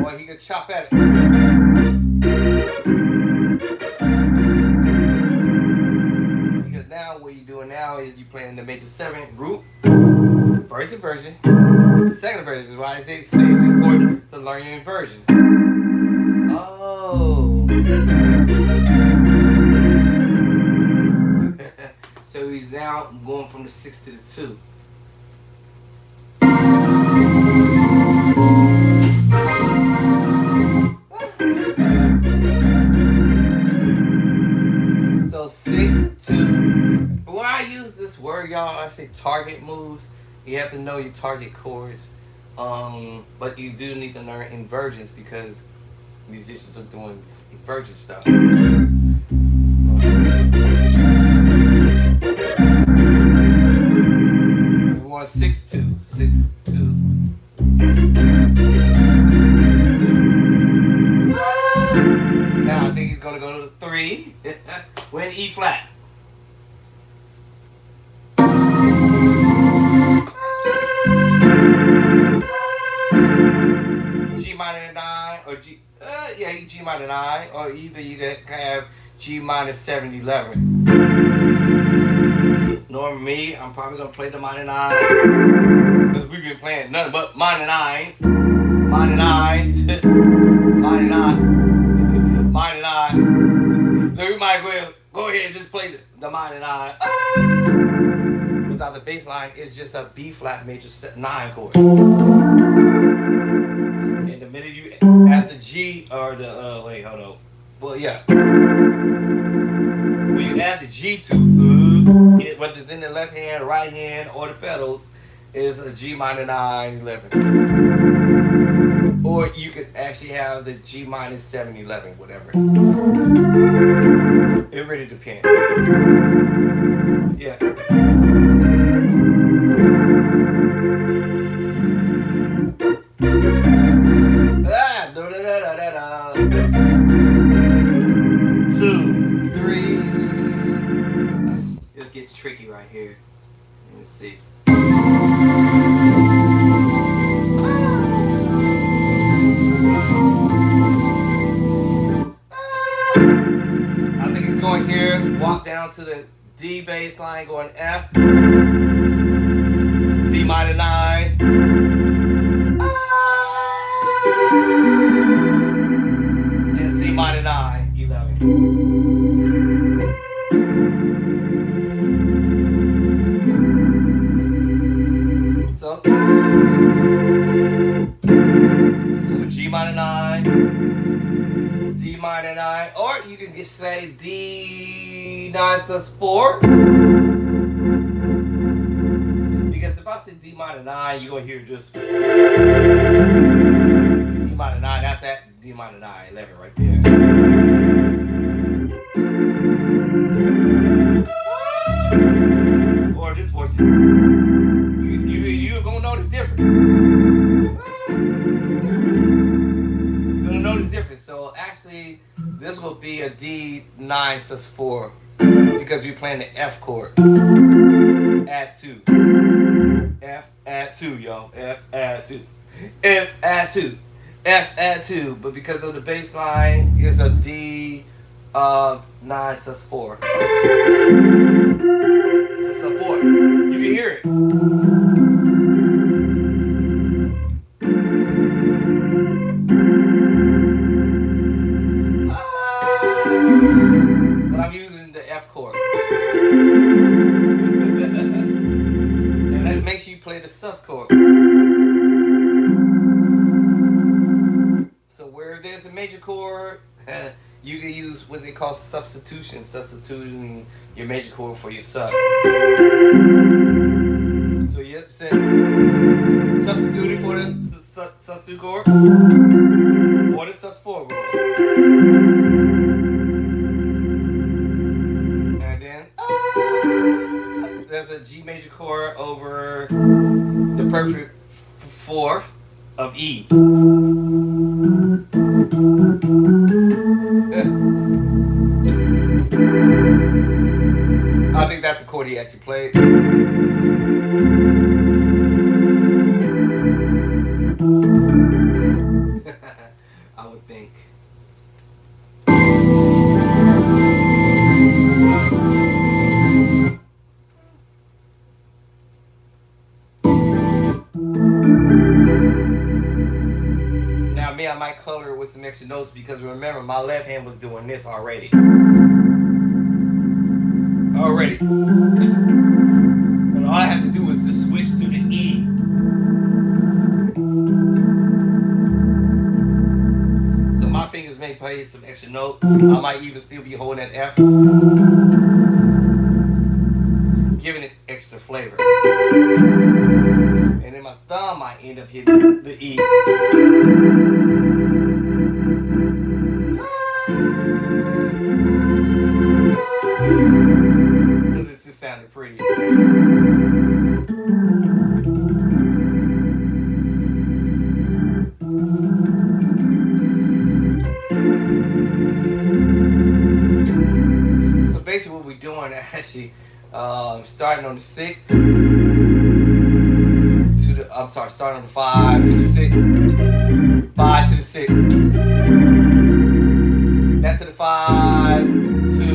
Or he could chop at it. playing the major 7 root, first inversion, second inversion is why I say it's important to learn your inversion. Oh. So he's now going from the 6 to the 2. So 6, 2. When I use this word, y'all, I say target moves. You have to know your target chords. But you do need to learn inversions because musicians are doing inversion stuff. We want 6, 2, 6, 2. Now I think he's gonna go to the 3. We're in E flat. G minor 9 or G minor 9, or either you can have G minor 7, 11. Normally me, I'm probably gonna play the minor 9 because we've been playing nothing but minor 9s, minor 9s, minor 9, minor 9. So we might go ahead and just play the minor 9. Without the bass line, it's just a B flat major 9 chord. And the minute you add the G or the wait, hold on. Well, yeah. When you add the G to whether it's in the left hand, right hand, or the pedals, is a G minor 9, 11. Or you could actually have the G minor 7, 11, whatever. It really depends. Yeah. This gets tricky right here. Let me see. I think it's going here, walk down to the D bass line, going F, D minor 9, and C minor 9, 11. So G minor 9, D minor 9, or you can just say D9 sus 4. Because if I say D minor 9, you're going to hear just D minor 9, that's that D minor 9, 11 right there. Or this portion. You're going to know the difference. You're going to know the difference. So actually, this will be a D9 sus 4 because we're playing the F chord. Add 2. F add 2, yo. F add 2. F add 2. F add 2. But because of the bass line, it's a D9 sus 4. Sus 4. You can hear it. But I'm using the F chord. And that makes you play the sus chord. So where there's a major chord, you can use what they call substitution, substituting your major chord for your sub. So you substituting for the sus 2 chord or the sus 4 chord. And then there's a G major chord over the perfect 4th of E. I think that's a chord he actually played. I would think. some extra notes because remember my left hand was doing this already. And all I have to do is just switch to the E. So my fingers may play some extra note. I might even still be holding that F, giving it extra flavor. And then my thumb might end up hitting the E. Because it just sounded pretty. So basically what we're doing actually, starting on the 6 to the, starting on the 5 to the 6, 5 to the 6, back to the 5 to,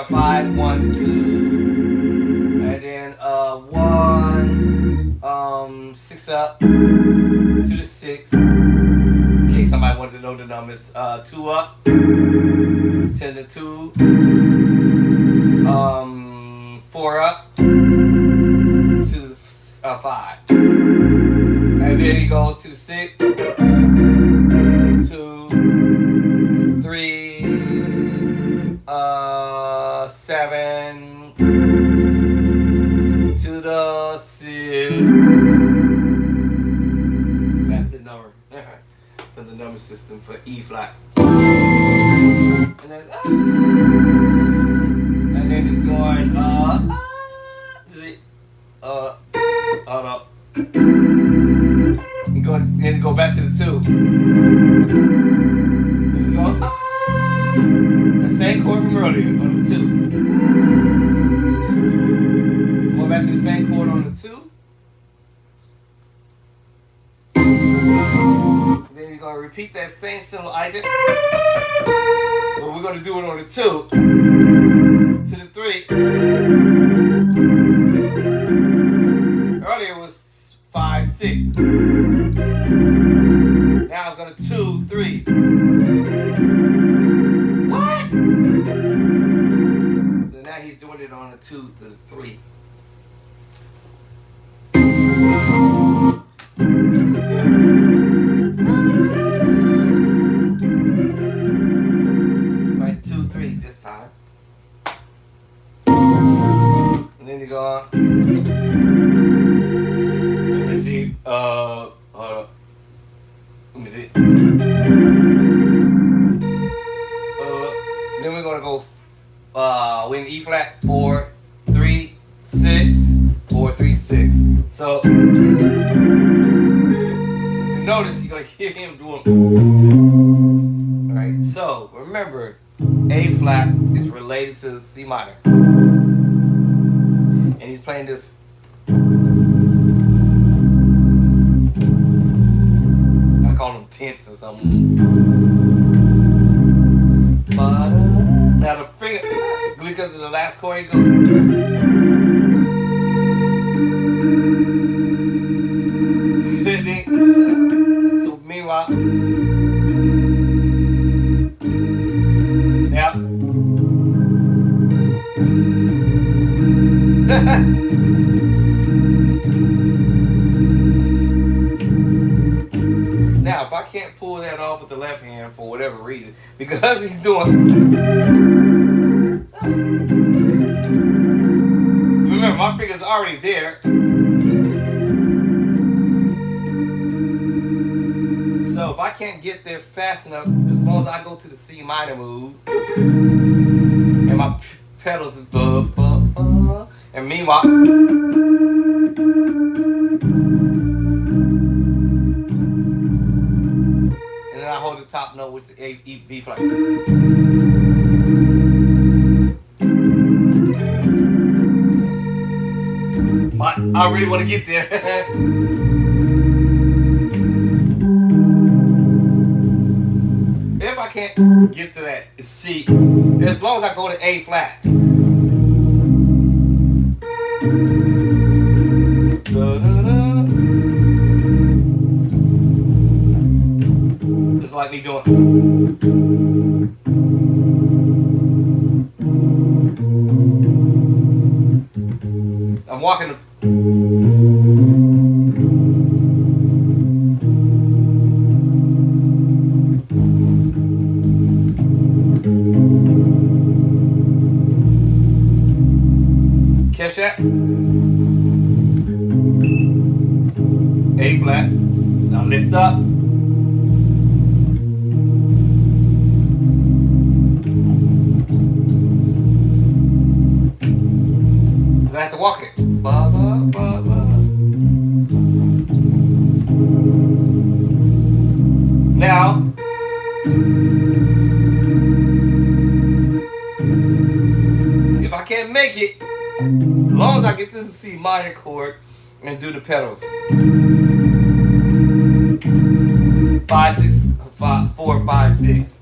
5, 1, 2, and then 1, 6 up to the 6. In case somebody wanted to know the numbers, 2 up, 10 to 2, 4 up to the 5, and then he goes to the 6, 2, 3, 7 to the 6. That's the number for the number system for E flat. And then it's going up. Then go back to the 2. Then it's going the same chord from earlier on the 2. Go back to the same chord on the 2. Then you're going to repeat that same syllable item. But we're going to do it on the 2 to the 3. Earlier was 5, 6. Now it's going to 2, 3. What? So now he's doing it on the 2 to the 3. Right, 2, 3 this time. And then you go on. Let me see. Hold up. Let me see. Then we're gonna go. We're in E flat 4, 3, 6, 4, 3, 6. So if you notice, you're gonna hear him doing. All right. So remember, A flat is related to C minor, and he's playing this. I call them tenths or something. Now the finger, because of the last chord, he goes. So meanwhile, yeah. Now, if I can't pull that off with the left hand for whatever reason, because he's doing. Remember, my finger's already there. So if I can't get there fast enough, as long as I go to the C minor move, and my pedals is and meanwhile, and then I hold the top note, which is A, E, B flat. But I really want to get there. If I can't get to that C, as long as I go to A flat. As It's like me doing. I'm walking the. Catch that? A flat. Now lift up. Cause I have to walk it. Ba, ba, ba, ba. Now, if I can't make it, as long as I get to the C minor chord and do the pedals. 5, 6, 5, 4, 5, 6.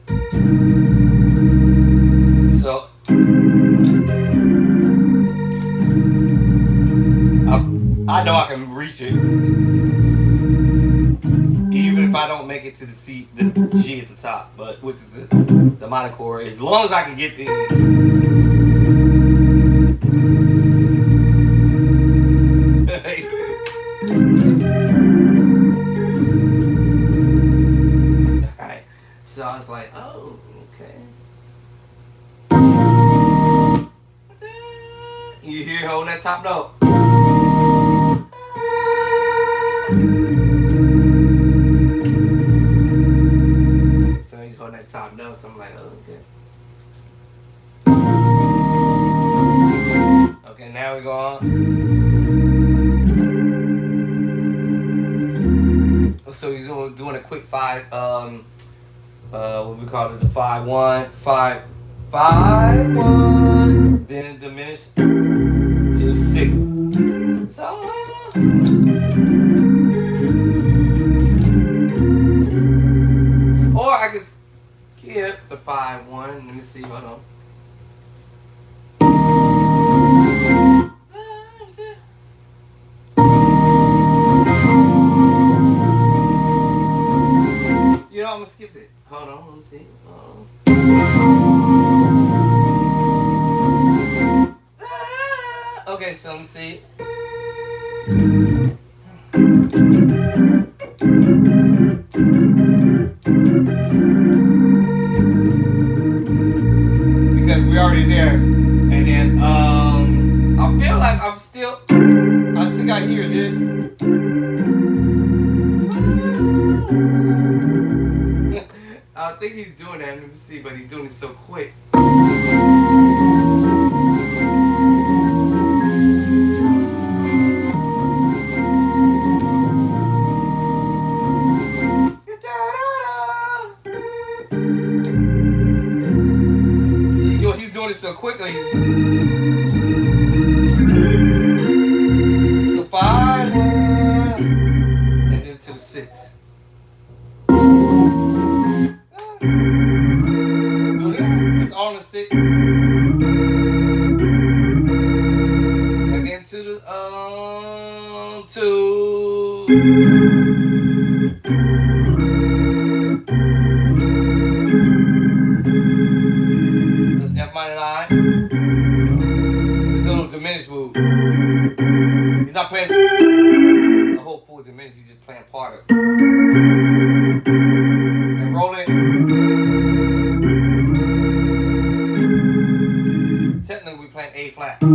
So I know I can reach it, even if I don't make it to the C, the G at the top, but which is the minor chord. As long as I can get there. Alright, so I was like, oh, okay. You hear holding that top note? So he's holding that top note, so I'm like, oh, okay. Okay, now we go on. So he's doing a quick 5, what we call it, the 5-1, 5, 5-1, then it diminished to 6. So, or I could skip the 5-1. Let me see, hold on. You know, I'm gonna skip it. Hold on, let me see. Okay, so let me see. Because we're already there. And then I feel like I'm still, I think I hear this. I think he's doing that. Let me see, but he's doing it so quick. He's doing it so quickly. So 5, 1, and then to the 6. It's on the 6. And then to the 2. That's F minor 9. It's a little diminished move. He's not playing the whole full diminished, he's just playing part of it. And roll it. Technically, we playing A flat. You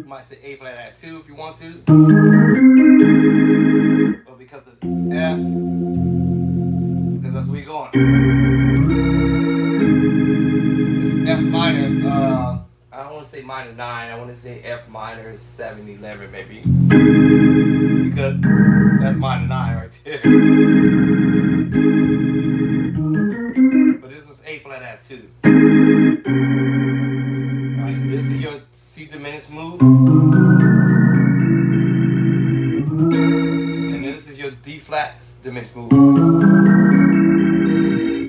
might say A flat at 2 if you want to. But because of F, because that's where you're going. It's F minor. I don't want to say minor 9. I want to say F minor 7, 11 maybe. Because that's minor 9 right there. But this is A flat at 2. Alright, this is your C diminished move. And this is your D flat diminished move.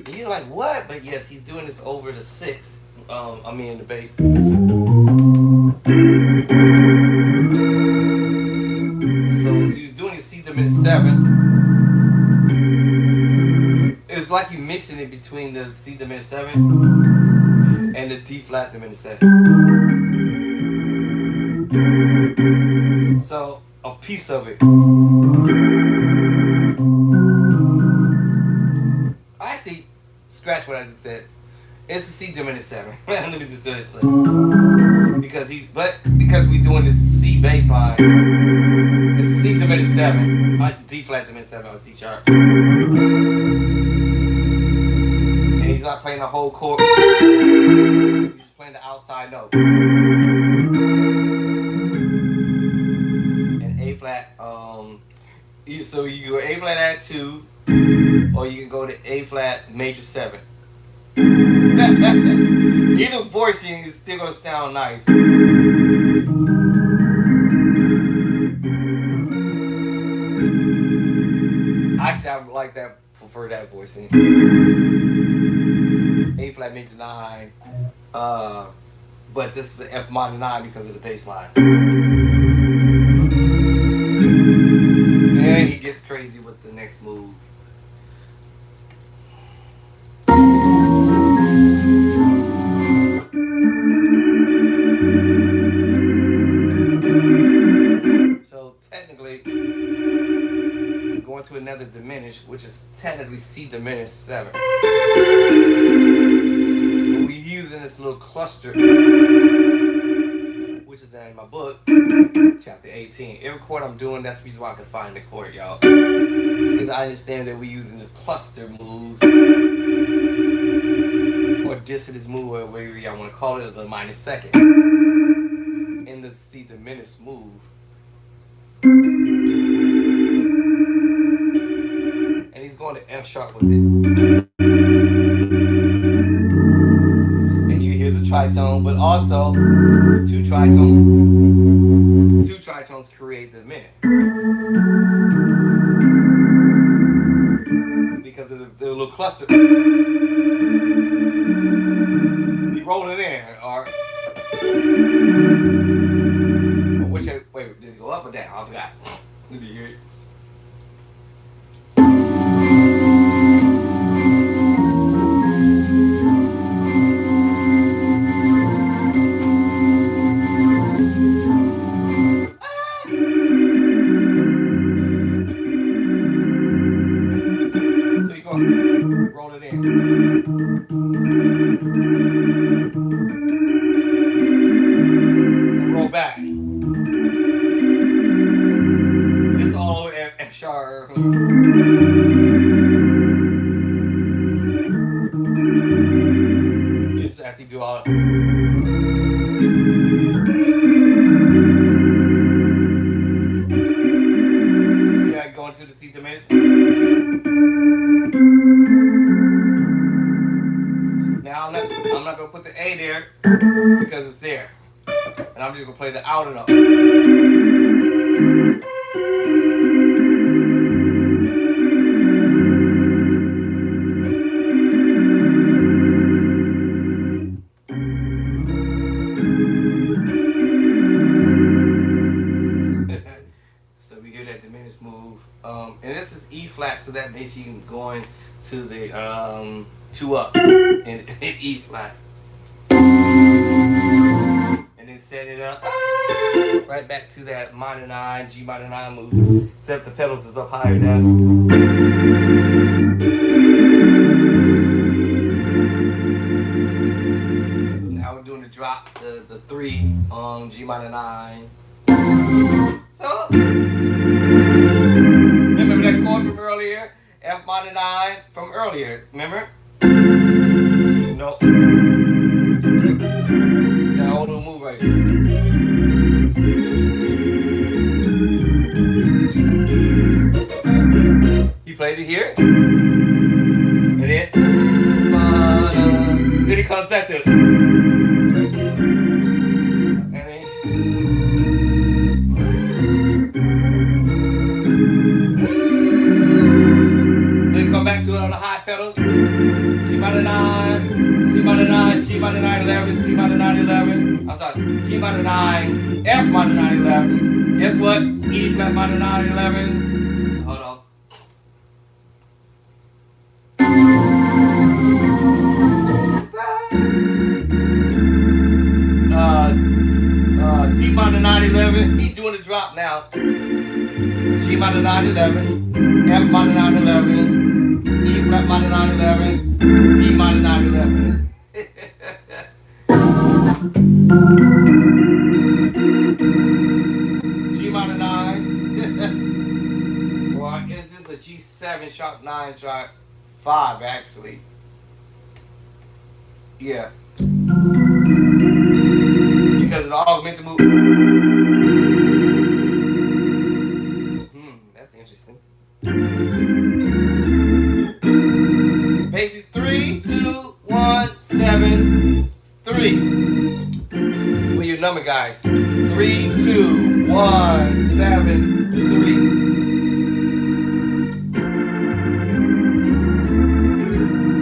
And you're like, what? But yes, he's doing this over the 6. I mean the bass. So he's doing his C diminished 7. It's like you mixing it between the C diminished 7 and the D flat diminished 7. So a piece of it. I actually scratch what I just said. It's a C diminished 7. Let me just do this. Because we doing this C bass line. It's C diminished 7, D flat diminished 7 on C sharp. And he's not playing the whole chord. He's just playing the outside note. And A flat, so you go A flat at 2, or you can go to A flat major 7. Either voicing is still gonna sound nice. Actually, I like that. Prefer that voicing. A flat major 9. But this is the F minor 9 because of the bass line. And he gets crazy with the next move. So technically, we're going to another diminished, which is technically C diminished 7. We're using this little cluster, which is in my book, chapter 18. Every chord I'm doing, that's the reason why I can find the chord, y'all. Because I understand that we're using the cluster moves, or dissonance move, or whatever y'all want to call it, the minor second, in the C diminished move. And he's going to F sharp with it. And you hear the tritone, but also two tritones create the minute. Because of the little cluster. You roll it in, or wait, did it go up or down? I forgot. Did you hear it? So you go roll it in. And roll back. It's all F sharp. You just have to do all. See how I go into the C diminished? Now I'm not gonna put the A there because it's there, and I'm just gonna play the outer note. So we hear that diminished move, and this is E flat, so that makes you going to the 2 up in E flat, and then set it up right back to that minor 9, G minor 9 move, except the pedals is up higher now. Now we're doing the drop, the 3 on G minor 9. So remember that chord from earlier? F minor 9 from earlier, remember? No. That whole little move right here. He played it here. And then he comes back to it. And then come back to it on the high pedal. C minor 9, C minor 9, G minor 9 11, C minor 9 11. I'm sorry, G minor 9, F minor 9 11. Guess what? E flat minor 9 11. Hold on. D minor 9/11. He's doing the drop now. G minor 9/11. F minor 9/11. E flat minor 9/11. D minor 9/11. G minor 9. Or is this a G7 sharp 9 sharp 5 actually? Yeah. Because of the augmented move. That's interesting. Basic 3, 2, 1, 7, 3. What your number, guys? 3, 2, 1, 7, 3.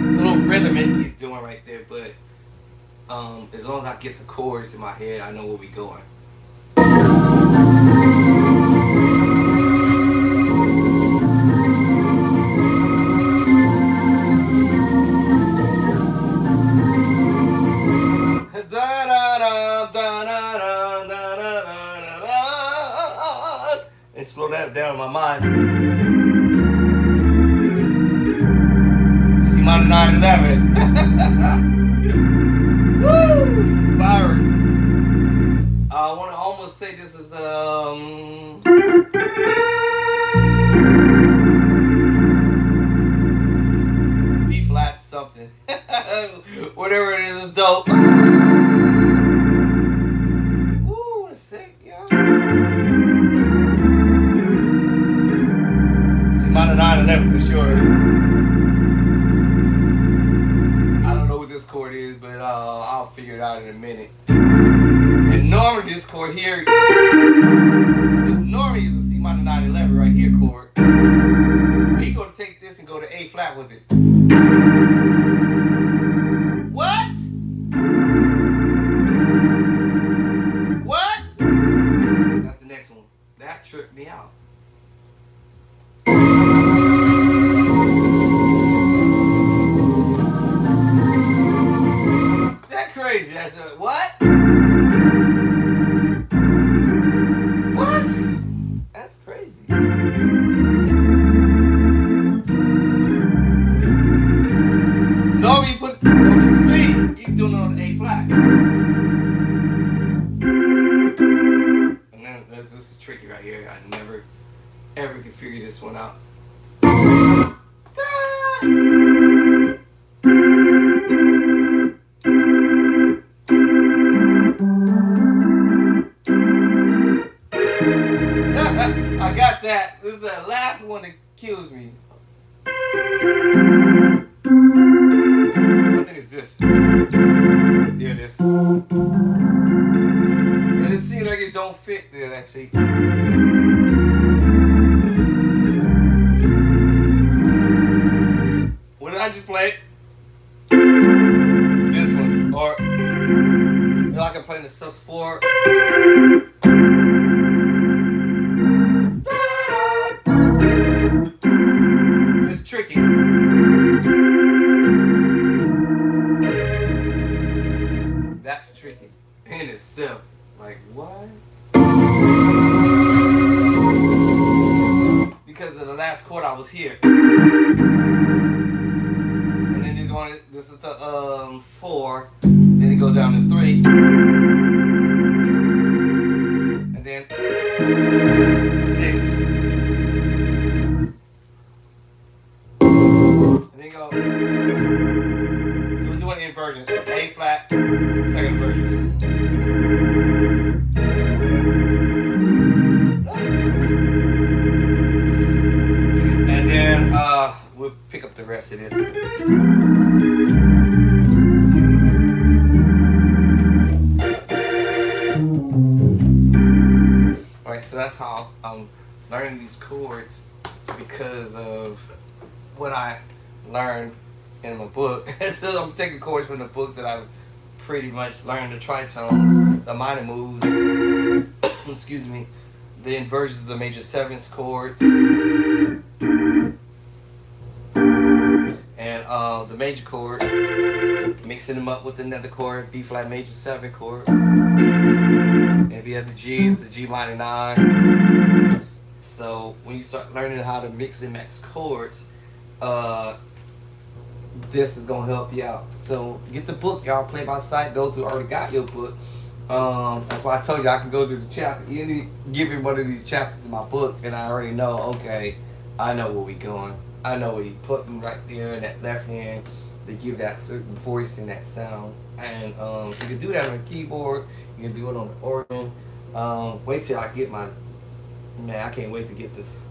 It's a little rhythmic he's doing right there, but as long as I get the chords in my head, I know where we're going. And slow that down in my mind. C minor 9/11. Woo! Fire. I want to almost say this is B flat something. Whatever it is dope. Ooh, that's sick, yeah. C minor 9/11 for sure. I don't know what this chord is, but I'll figure it out in a minute. And normally this chord here, normally is a C minor 9/11 right here chord. But you're gonna take this and go to A flat with it. What? What? That's the next one. That tripped me out. That's crazy. That's what? What? That's crazy. Normally you put on the C, you doing it on the A flat. And then this is tricky right here. I never ever could figure this one out. I got that. This is the last one that kills me. I think it's this. Yeah, it is. And it seems like it don't fit there actually. What did I just play? This one. Or I can play the sus4. It's tricky. That's tricky in itself. Like what? Because of the last chord I was here. And then you're going, this is the 4. Then you go down to 3. And then 6. And then go. So we're doing inversion. A flat, second version. And then we'll pick up the rest of it. Alright, so that's how I'm learning these chords, because of what I learned in my book. So I'm taking chords from the book that I've pretty much learned the tritones, the minor moves, excuse me, the inversions of the major 7th chord, and the major chord, mixing them up with another chord, B flat major 7 chord. And if you have the G, it's the G minor 9. So when you start learning how to mix and match chords, uh, this is gonna help you out. So get the book, y'all. Play by sight. Those who already got your book. That's why I told you I can go through the chapter. Give me one of these chapters in my book, and I already know. Okay, I know where we going. I know what he putting right there in that left hand to give that certain voice and that sound. And you can do that on the keyboard. You can do it on the organ. Wait till I get my man. I can't wait to get this.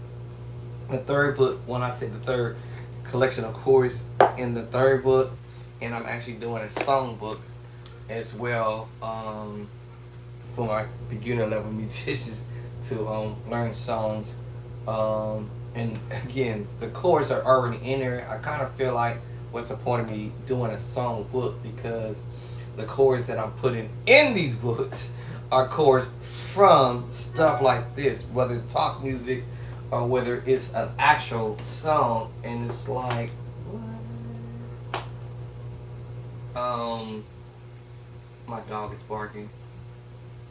The third book. When I say the third collection of chords in the third book, and I'm actually doing a song book as well, for my beginner level musicians to learn songs. And again, the chords are already in there. I kind of feel like what's the point of me doing a song book, because the chords that I'm putting in these books are chords from stuff like this, whether it's talk music or whether it's an actual song. And it's like, my dog is barking.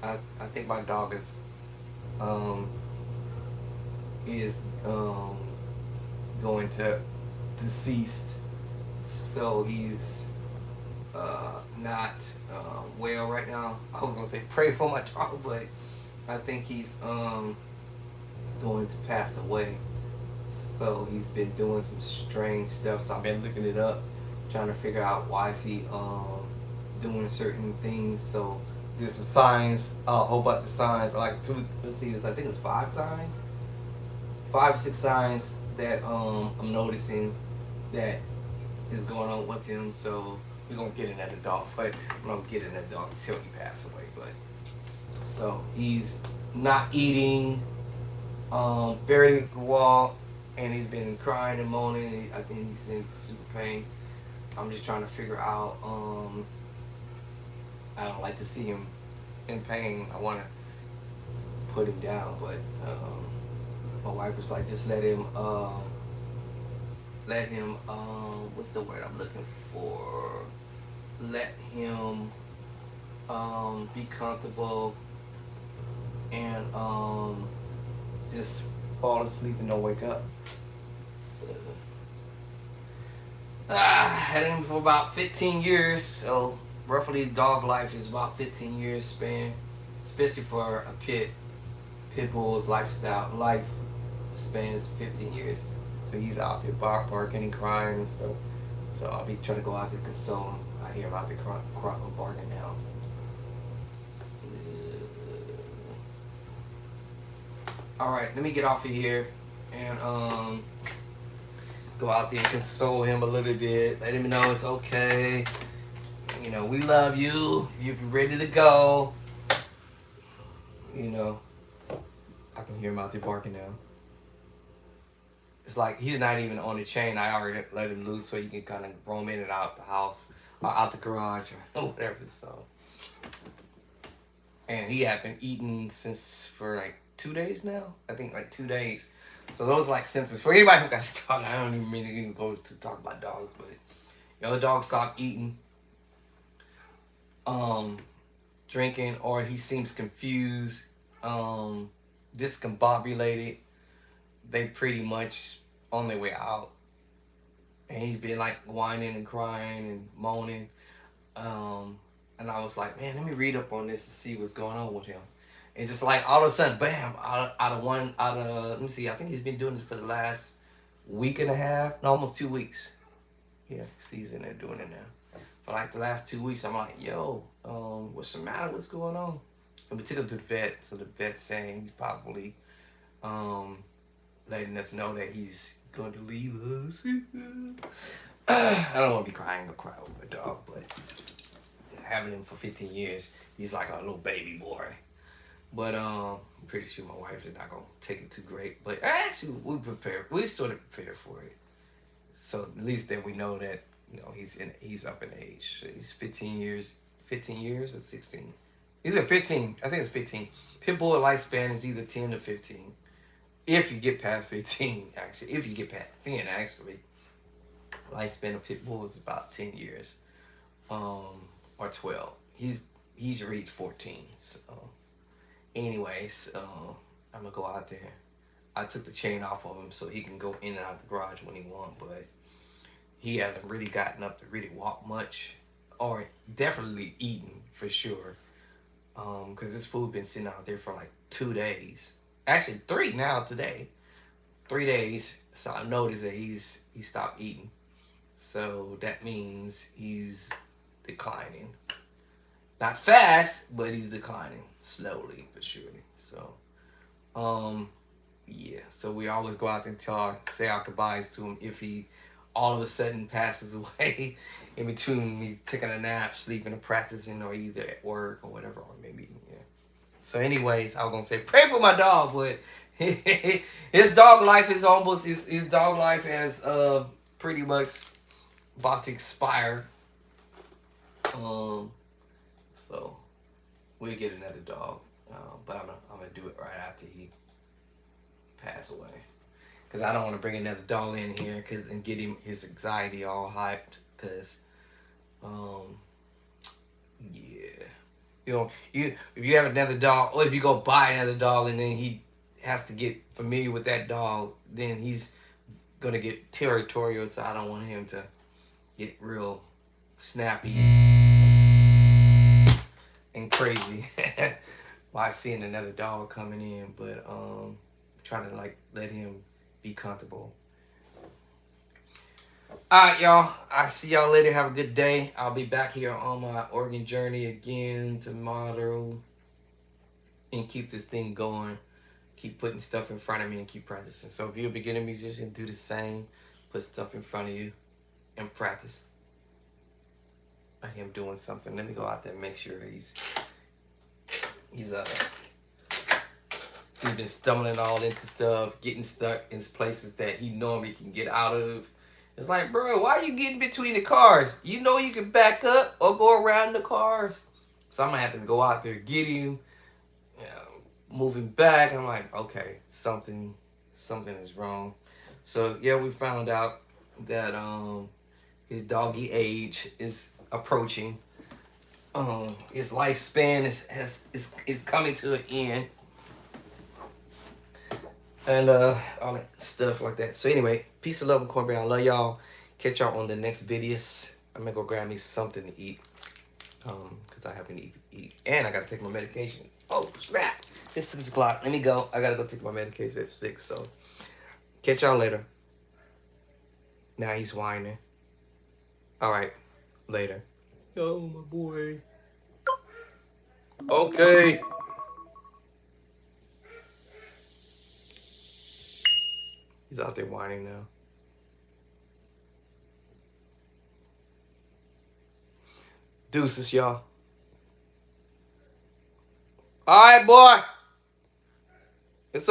I think my dog um is going to deceased, so he's not well right now. I was gonna say pray for my dog, but I think he's going to pass away. So he's been doing some strange stuff. So I've been looking it up, trying to figure out why is he doing certain things. So there's some signs, a whole bunch of signs. Like let's see, I think it's 5 signs, 5 or 6 signs that I'm noticing that is going on with him. So we're gonna get another dog, but I'm gonna get another dog until he passes away. But so he's not eating, barely can walk, and he's been crying and moaning. I think he's in super pain. I'm just trying to figure out. I don't like to see him in pain. I want to put him down, but my wife was like, just let him. What's the word I'm looking for? Let him be comfortable and just fall asleep and don't wake up. So, I had him for about 15 years. So roughly, dog life is about 15 years span, especially for a pit bull's life span is 15 years. So he's out there barking and crying and stuff. So I'll be trying to go out there to console him. I hear him out there barking now. All right, let me get off of here and go out there and console him a little bit. Let him know it's okay. You know, we love you. If you're ready to go, you know, I can hear him out there barking now. It's like he's not even on the chain. I already let him loose so he can kind of roam in and out the house or out the garage or whatever. So, and he had been eating for like 2 days now. I think like 2 days. So those are like symptoms for anybody who got a dog. I don't even mean to even go to talk about dogs, but the dog stopped eating, drinking, or he seems confused, discombobulated. They pretty much on their way out, and he's been like whining and crying and moaning. And I was like, man, let me read up on this to see what's going on with him. And just like all of a sudden, bam, out of let me see, I think he's been doing this for the last week and a half, no, almost 2 weeks. Yeah, he's in there doing it now. For like the last 2 weeks, I'm like, yo, what's the matter? What's going on? So we took him to the vet. So the vet's saying he's probably letting us know that he's going to leave us. I don't want to be crying or cry over a dog, but having him for 15 years, he's like a little baby boy. But I'm pretty sure my wife is not gonna take it too great. But actually, we're sort of prepared for it. So at least that we know that he's up in age. So he's 15 years or 16. Either 15. I think it's 15. Pit bull lifespan is either 10 to 15. If you get past 15, actually. If you get past 10, actually. Lifespan of pit bull is about 10 years. Or 12. He's reached 14. So Anyways, I'm gonna go out there. I took the chain off of him so he can go in and out the garage when he want, but he hasn't really gotten up to really walk much, or definitely eaten for sure. Cause this food been sitting out there for like 2 days, actually three now today, 3 days. So I noticed that he stopped eating. So that means he's declining. Not fast, but he's declining slowly but surely. So, um, yeah. So we always go out there and say our goodbyes to him if he all of a sudden passes away in between me taking a nap, sleeping, or practicing, or either at work or whatever, or maybe yeah. So, anyways, I was gonna say pray for my dog, but his dog life is almost his dog life has pretty much about to expire. Um, so we'll get another dog, but I'm gonna do it right after he pass away, cause I don't want to bring another dog in here, cause and get him his anxiety all hyped, cause um yeah, you if you have another dog, or if you go buy another dog and then he has to get familiar with that dog, then he's gonna get territorial. So I don't want him to get real snappy and crazy by seeing another dog coming in. But trying to like let him be comfortable. Alright, y'all. I see y'all later. Have a good day. I'll be back here on my organ journey again tomorrow and keep this thing going. Keep putting stuff in front of me and keep practicing. So if you're a beginner musician, do the same. Put stuff in front of you and practice. I hear him doing something. Let me go out there and make sure he's been stumbling all into stuff, getting stuck in places that he normally can get out of. It's like, bro, why are you getting between the cars? You know you can back up or go around the cars. So I'm gonna have to go out there, get him, moving back. I'm like, okay, something is wrong. So yeah, we found out that his doggy age is approaching. His lifespan is coming to an end, and all that stuff like that. So anyway, peace of love and cornbread. I love y'all. Catch y'all on the next videos. I'm gonna go grab me something to eat, because I haven't eat, and I gotta take my medication. Oh crap! It's 6 o'clock. Let me go. I gotta go take my medication at 6. So catch y'all later. Now he's whining. All right, later. Oh my boy. Okay. He's out there whining now. Deuces, y'all. All right, boy. It's